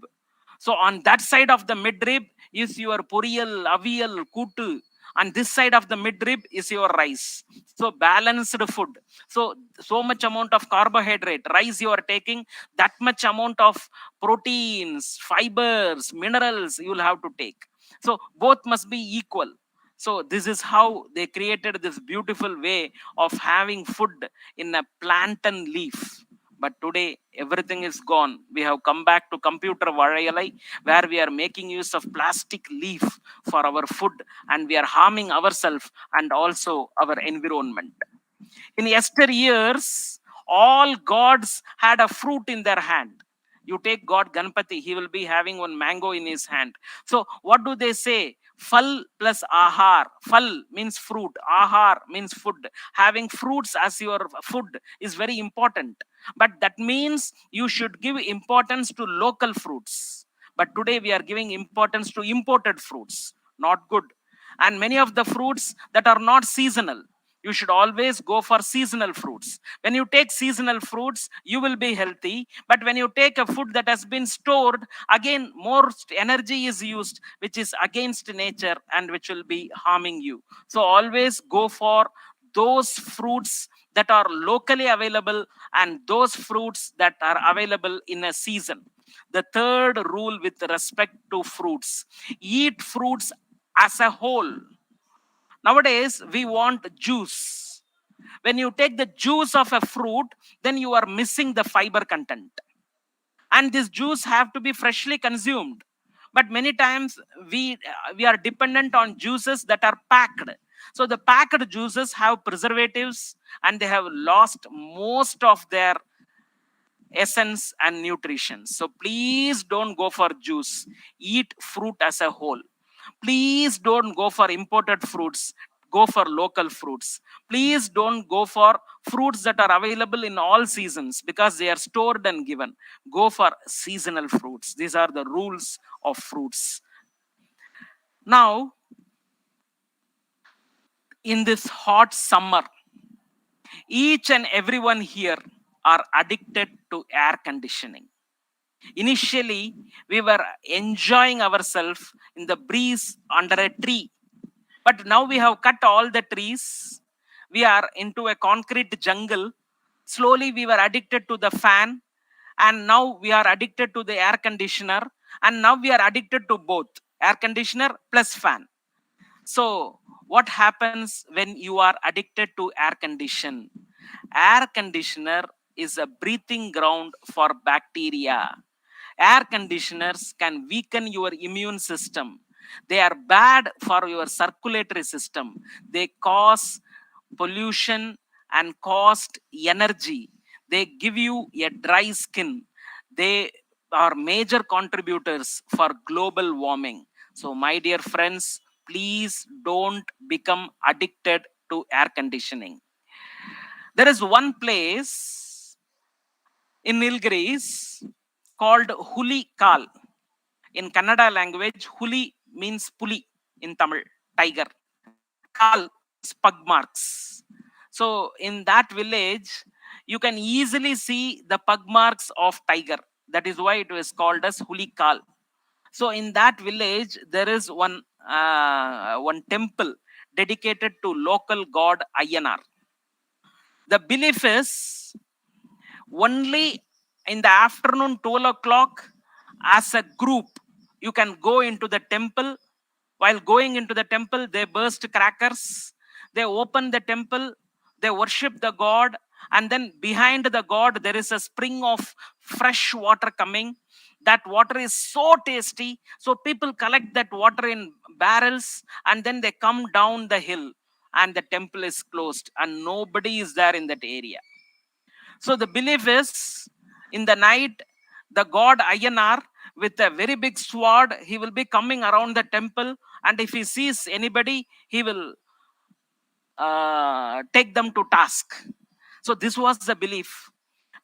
So on that side of the midrib is your poriyal, aviyal, kutu, and this side of the midrib is your rice. So balanced food. So much amount of carbohydrate, rice you are taking, that much amount of proteins, fibers, minerals you will have to take. So both must be equal. So this is how they created this beautiful way of having food in a plantain leaf. But today everything is gone. We have come back to computer varayalai, where we are making use of plastic leaf for our food, and we are harming ourselves and also our environment. In yesteryears, all gods had a fruit in their hand. You take God Ganpati, he will be having one mango in his hand. So, what do they say? Fal plus ahar. Fal means fruit, ahar means food. Having fruits as your food is very important. But that means you should give importance to local fruits. But today we are giving importance to imported fruits. Not good. And many of the fruits that are not seasonal, you should always go for seasonal fruits. When you take seasonal fruits, you will be healthy. But when you take a food that has been stored, again more energy is used, which is against nature and which will be harming you. So always go for those fruits that are locally available and those fruits that are available in a season. The third rule with respect to fruits: eat fruits as a whole. Nowadays, we want juice. When you take the juice of a fruit, then you are missing the fiber content. And this juice have to be freshly consumed. But many times we are dependent on juices that are packed. So the packed juices have preservatives and they have lost most of their essence and nutrition. So please don't go for juice. Eat fruit as a whole. Please don't go for imported fruits. Go for local fruits. Please don't go for fruits that are available in all seasons because they are stored and given. Go for seasonal fruits. These are the rules of fruits. Now, in this hot summer, each and everyone here are addicted to air conditioning. Initially, we were enjoying ourselves in the breeze under a tree. But now we have cut all the trees. We are into a concrete jungle. Slowly, we were addicted to the fan. And now we are addicted to the air conditioner. And now we are addicted to both air conditioner plus fan. So, what happens when you are addicted to air condition? Air conditioner is a breathing ground for bacteria. Air conditioners can weaken your immune system. They are bad for your circulatory system. They cause pollution and cost energy. They give you a dry skin. They are major contributors for global warming. So, my dear friends, please don't become addicted to air conditioning. There is one place in Nilgiris called Huli Kal. In Kannada language, Huli means puli in Tamil, tiger. Kal means pug marks. So in that village, you can easily see the pug marks of tiger. That is why it was called as Huli Kal. So in that village, there is one temple dedicated to local god Ayyanar. The belief is only in the afternoon 12 o'clock as a group you can go into the temple. While going into the temple, they burst crackers, they open the temple, they worship the god, and then behind the god there is a spring of fresh water coming. That water is so tasty, so people collect that water in barrels and then they come down the hill, and the temple is closed and nobody is there in that area. So the belief is in the night, the god Ayyanar with a very big sword, he will be coming around the temple, and if he sees anybody, he will take them to task. So this was the belief.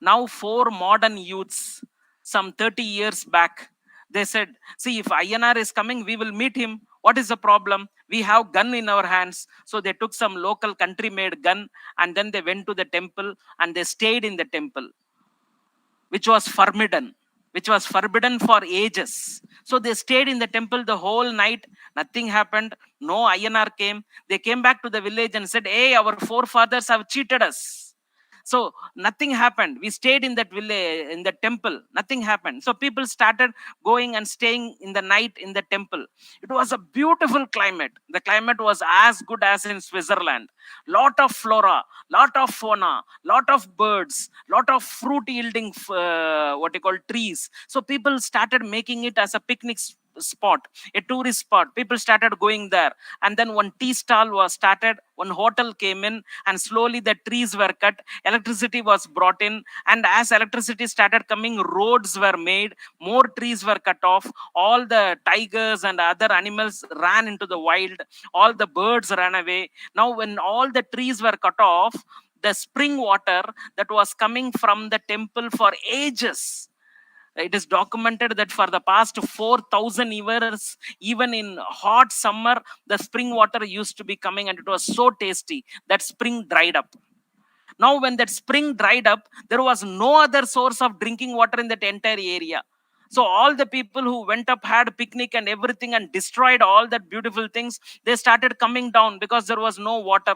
Now four modern youths, some 30 years back, they said, see, if Ayyanar is coming, we will meet him. What is the problem? We have gun in our hands. So they took some local country made gun and then they went to the temple and they stayed in the temple, which was forbidden, for ages. So they stayed in the temple the whole night. Nothing happened. No Ayyanar came. They came back to the village and said, hey, our forefathers have cheated us. So nothing happened. We stayed in that village, in the temple. Nothing happened. So people started going and staying in the night in the temple. It was a beautiful climate. The climate was as good as in Switzerland. Lot of flora, lot of fauna, lot of birds, lot of fruit yielding what you call trees. So people started making it as a picnic spot, a tourist spot. People started going there, and then one tea stall was started, one hotel came in, and slowly the trees were cut, electricity was brought in, and as electricity started coming, roads were made, more trees were cut off, all the tigers and other animals ran into the wild, all the birds ran away. Now when all the trees were cut off, the spring water that was coming from the temple for ages, it is documented that for the past 4,000 years, even in hot summer, the spring water used to be coming, and it was so tasty that spring dried up. Now, when that spring dried up, there was no other source of drinking water in that entire area. So all the people who went up, had picnic and everything, and destroyed all that beautiful things, they started coming down because there was no water.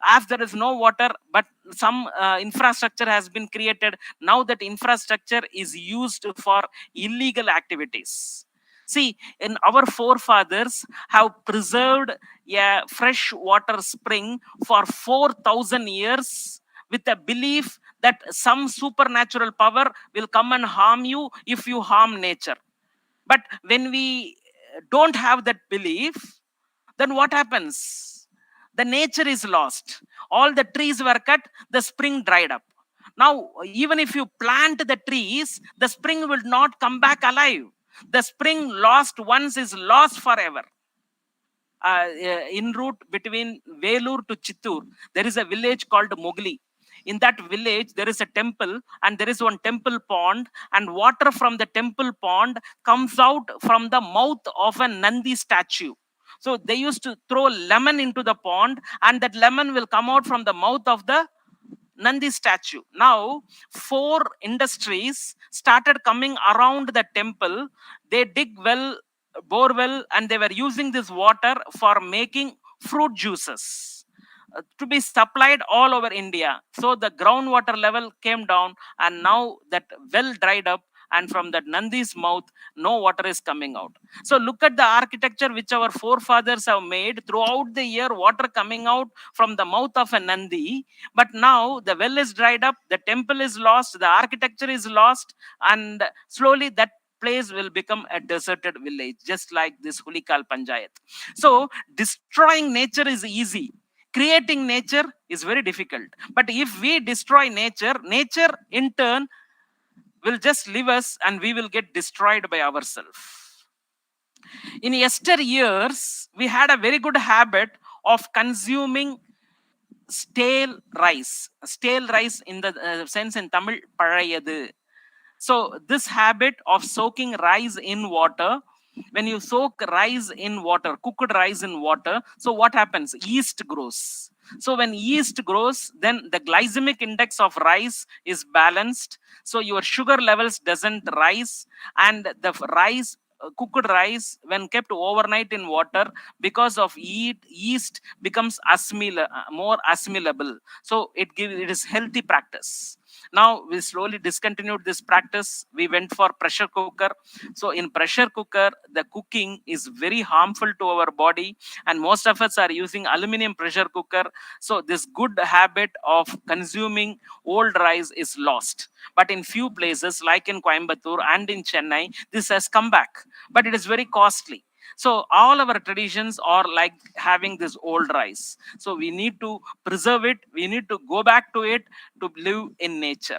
As there is no water, but some infrastructure has been created, now that infrastructure is used for illegal activities. See, in our forefathers have preserved a fresh water spring for 4,000 years with a belief that some supernatural power will come and harm you if you harm nature. But when we don't have that belief, then what happens? The nature is lost. All the trees were cut, the spring dried up. Now, even if you plant the trees, the spring will not come back alive. The spring lost once is lost forever. En route between Velur to Chittur, there is a village called Mogli. In that village, there is a temple, and there is one temple pond, and water from the temple pond comes out from the mouth of a Nandi statue. So they used to throw lemon into the pond, and that lemon will come out from the mouth of the Nandi statue. Now, four industries started coming around the temple. They dig well, bore well, and they were using this water for making fruit juices to be supplied all over India. So the groundwater level came down, and now that well dried up, and from that Nandi's mouth, no water is coming out. So look at the architecture which our forefathers have made throughout the year, water coming out from the mouth of a Nandi. But now the well is dried up, the temple is lost, the architecture is lost, and slowly that place will become a deserted village, just like this Hulikal Panchayat. So destroying nature is easy. Creating nature is very difficult. But if we destroy nature, nature in turn will just leave us, and we will get destroyed by ourselves. In yesteryears, we had a very good habit of consuming stale rice. Stale rice in the sense in Tamil, parayadu. So this habit of soaking rice in water, when you soak rice in water, cooked rice in water, so what happens? Yeast grows. So when yeast grows, then the glycemic index of rice is balanced. So your sugar levels doesn't rise, and the rice, cooked rice, when kept overnight in water, because of yeast becomes more assimilable. So it is healthy practice. Now we slowly discontinued this practice. We went for pressure cooker. So in pressure cooker, the cooking is very harmful to our body, and most of us are using aluminum pressure cooker. So this good habit of consuming old rice is lost. But in few places like in Coimbatore and in Chennai, this has come back, but it is very costly. So all our traditions are like having this old rice. So we need to preserve it. We need to go back to it to live in nature.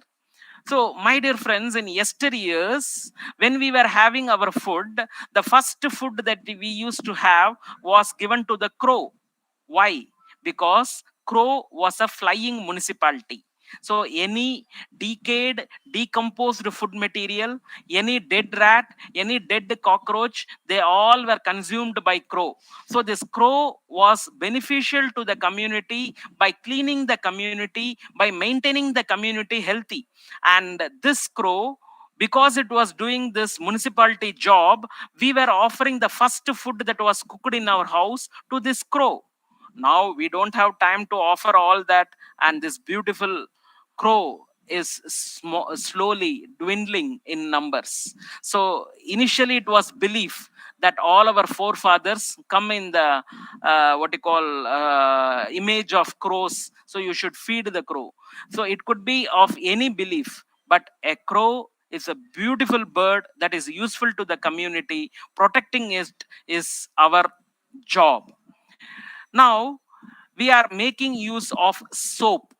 So, my dear friends, in yesteryears, when we were having our food, the first food that we used to have was given to the crow. Why? Because crow was a flying municipality. So any decayed, decomposed food material, any dead rat, any dead cockroach, they all were consumed by crow. So this crow was beneficial to the community by cleaning the community, by maintaining the community healthy. And this crow, because it was doing this municipality job, we were offering the first food that was cooked in our house to this crow. Now we don't have time to offer all that, and this beautiful crow is slowly dwindling in numbers. So initially it was belief that all our forefathers come in the what you call image of crows, so you should feed the crow. So it could be of any belief, but a crow is a beautiful bird that is useful to the community. Protecting it is our job. Now we are making use of soap,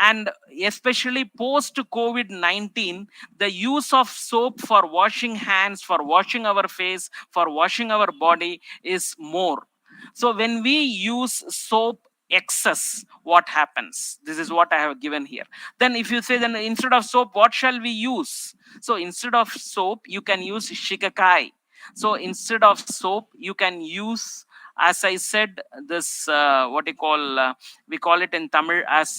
and especially post COVID-19, the use of soap for washing hands, for washing our face, for washing our body is more. So when we use soap excess, what happens? This is what I have given here. Then if you say, then instead of soap, what shall we use? So instead of soap, you can use shikakai. So instead of soap, you can use, as I said, this what you call we call it in Tamil as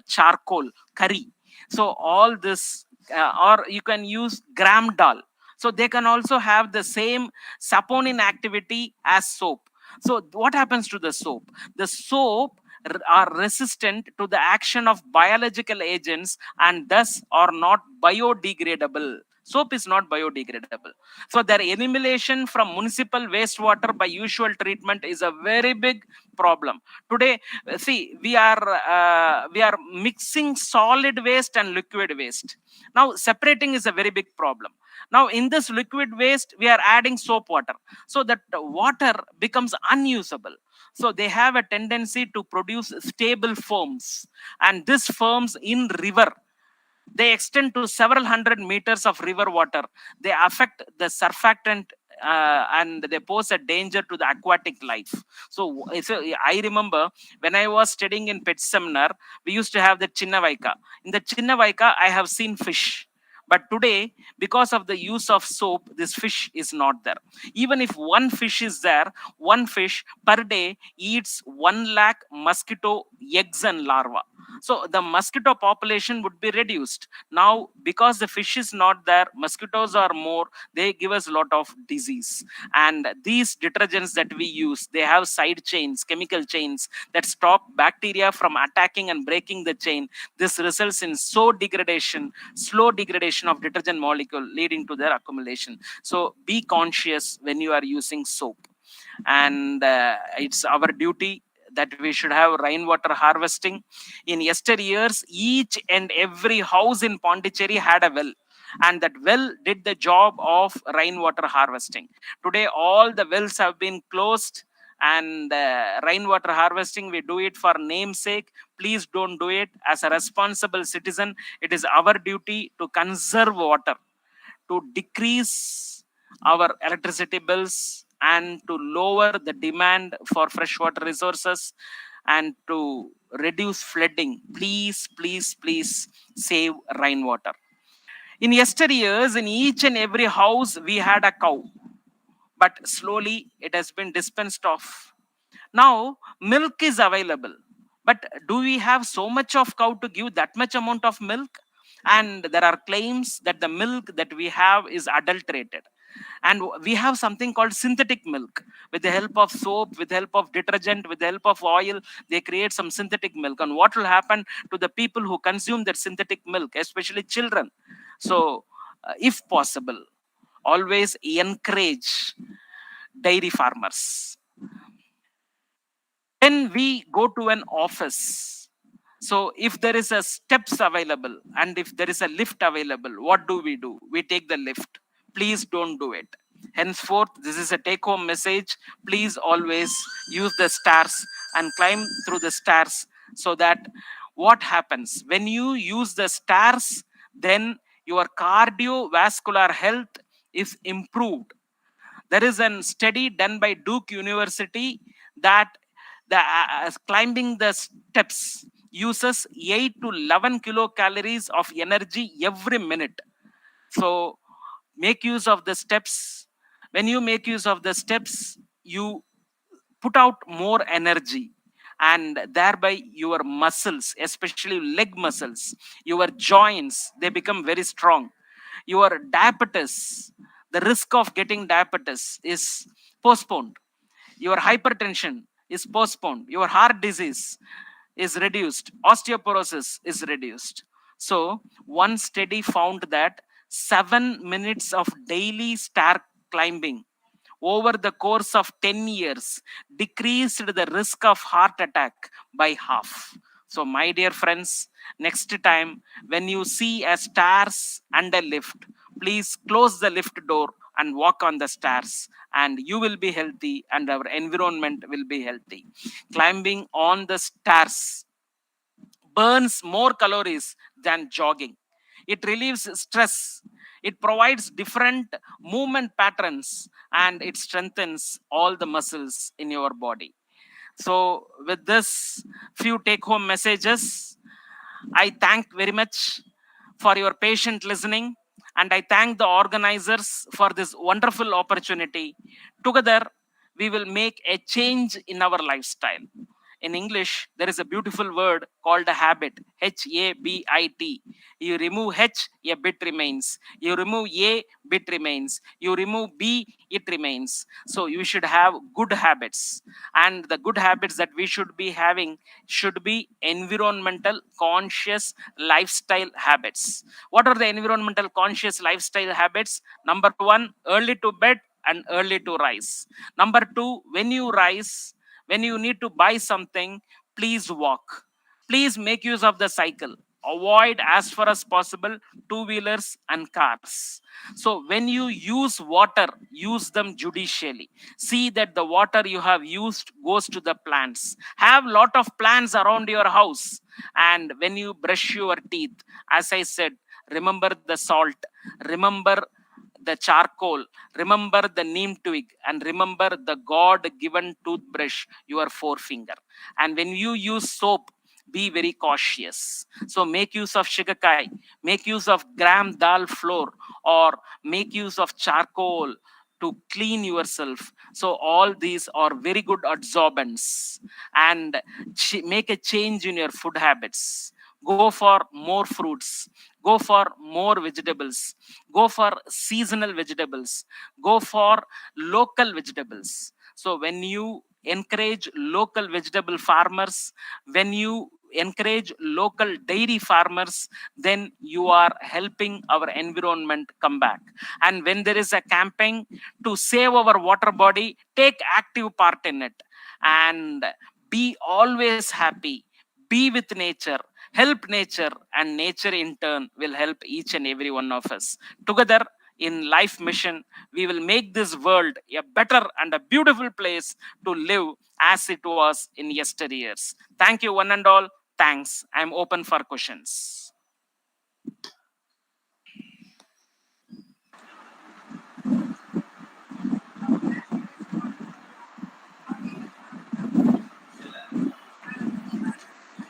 charcoal curry. So all this, or you can use gram dal. So they can also have the same saponin activity as soap. So what happens to the soap? The soap are resistant to the action of biological agents and thus are not biodegradable. Soap is not biodegradable. So their elimination from municipal wastewater by usual treatment is a very big problem. Today, see, we are mixing solid waste and liquid waste. Now separating is a very big problem. Now in this liquid waste, we are adding soap water, so that the water becomes unusable. So they have a tendency to produce stable foams, and these foams in river, they extend to several hundred meters of river water. They affect the surfactant, and they pose a danger to the aquatic life. So I remember when I was studying in pet seminar, we used to have the Chinnavaika. In the Chinnavaika, I have seen fish. But today, because of the use of soap, this fish is not there. Even if one fish is there, one fish per day eats 1 lakh mosquito eggs and larvae. So the mosquito population would be reduced. Now, because the fish is not there, mosquitoes are more, they give us a lot of disease. And these detergents that we use, they have side chains, chemical chains that stop bacteria from attacking and breaking the chain. This results in slow degradation of detergent molecule, leading to their accumulation. So be conscious when you are using soap. And it's our duty that we should have rainwater harvesting. In yesteryears, each and every house in Pondicherry had a well, and that well did the job of rainwater harvesting. Today all the wells have been closed, and rainwater harvesting, we do it for namesake. Please don't do it. As a responsible citizen, it is our duty to conserve water, to decrease our electricity bills, and to lower the demand for freshwater resources, and to reduce flooding. Please, please, please save rainwater. In yesteryears, in each and every house, we had a cow, but slowly it has been dispensed of. Now, milk is available, but do we have so much of cow to give that much amount of milk? And there are claims that the milk that we have is adulterated. And we have something called synthetic milk. With the help of soap, with the help of detergent, with the help of oil, they create some synthetic milk. And what will happen to the people who consume that synthetic milk, especially children? So, if possible, always encourage dairy farmers. When we go to an office, so if there is a steps available and if there is a lift available, what do? We take the lift. Please don't do it. Henceforth, this is a take home message. Please always use the stairs and climb through the stairs, so that what happens when you use the stairs, then your cardiovascular health is improved. There is a study done by Duke University that the climbing the steps uses 8 to 11 kilocalories of energy every minute. So make use of the steps. When you make use of the steps, you put out more energy, and thereby your muscles, especially leg muscles, your joints, they become very strong. Your diabetes, the risk of getting diabetes is postponed. Your hypertension is postponed. Your heart disease, is reduced, osteoporosis is reduced. So, one study found that 7 minutes of daily stair climbing over the course of 10 years decreased the risk of heart attack by half. So, my dear friends, next time when you see a stairs and a lift, please close the lift door and walk on the stairs, and you will be healthy and our environment will be healthy. Climbing on the stairs burns more calories than jogging. It relieves stress. It provides different movement patterns and it strengthens all the muscles in your body. So, with this few take home messages, I thank very much for your patient listening, and I thank the organizers for this wonderful opportunity. Together, we will make a change in our lifestyle. In English, there is a beautiful word called a habit, HABIT. You remove H, a bit remains. You remove A, bit remains. You remove B, it remains. So you should have good habits. And the good habits that we should be having should be environmental conscious lifestyle habits. What are the environmental conscious lifestyle habits? Number one, early to bed and early to rise. Number two, when you rise, when you need to buy something, please walk. Please make use of the cycle. Avoid as far as possible two-wheelers and cars. So when you use water, use them judicially. See that the water you have used goes to the plants. Have lot of plants around your house. And when you brush your teeth, as I said, remember the salt, remember the charcoal, remember the neem twig, and remember the God given toothbrush, your forefinger. And when you use soap, be very cautious. So make use of shigakai, make use of gram dal flour, or make use of charcoal to clean yourself. So all these are very good absorbents. And make a change in your food habits. Go for more fruits, go for more vegetables, go for seasonal vegetables, go for local vegetables. So when you encourage local vegetable farmers, when you encourage local dairy farmers, then you are helping our environment come back. And when there is a campaign to save our water body, take active part in it and be always happy. Be with nature, help nature, and nature in turn will help each and every one of us. Together in life mission, we will make this world a better and a beautiful place to live as it was in yesteryears. Thank you, one and all. Thanks. I'm open for questions.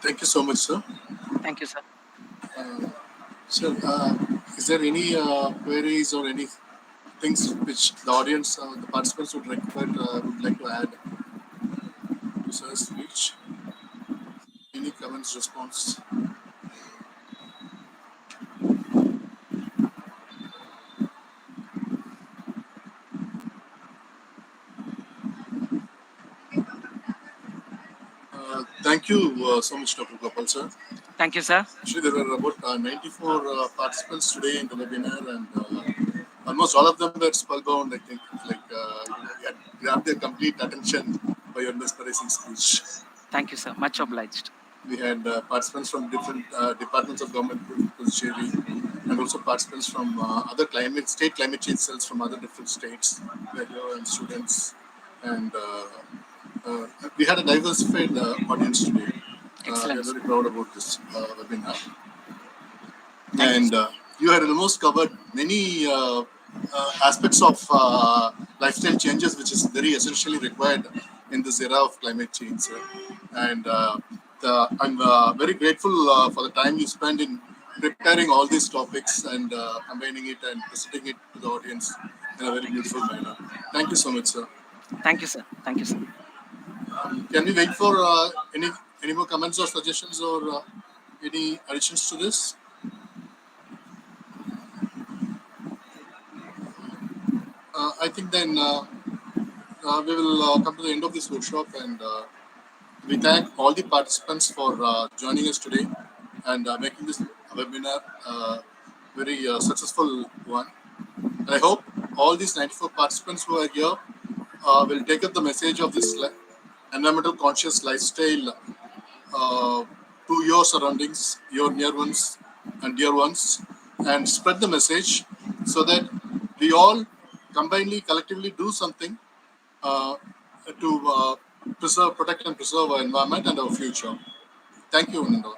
Thank you so much, sir. Thank you, sir. Sir, is there any queries or any things which the audience, the participants would require, would like to add to sir's speech? Any comments, response? Thank you so much, Dr. Gopal, sir. Thank you, sir. Actually, there were about 94 participants today in the webinar, and almost all of them were spellbound. I think, like you had grabbed their complete attention by your mesmerizing speech. Thank you, sir. Much obliged. We had participants from different departments of government, Puducherry, and also participants from other state climate change cells from other different states, and students, and we had a diversified audience today. We are Excellent. very proud about this webinar. And you had almost covered many aspects of lifestyle changes, which is very essentially required in this era of climate change, sir. And I'm very grateful for the time you spent in preparing all these topics and combining it and presenting it to the audience in a very beautiful manner. Thank you so much, sir. Thank you, sir. Thank you, sir. Can we wait for any more comments or suggestions or any additions to this? I think then we will come to the end of this workshop, and We thank all the participants for joining us today and making this webinar very successful one. And I hope all these 94 participants who are here will take up the message of this environmental conscious lifestyle to your surroundings, your near ones and dear ones, and spread the message so that we all combinedly, collectively do something uh, to preserve, protect, and preserve our environment and our future. Thank you, Nando.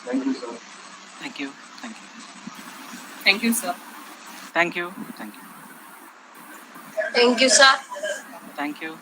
Thank you, sir. Thank you. Thank you. Thank you, sir. Thank you. Thank you. Thank you, sir. Thank you.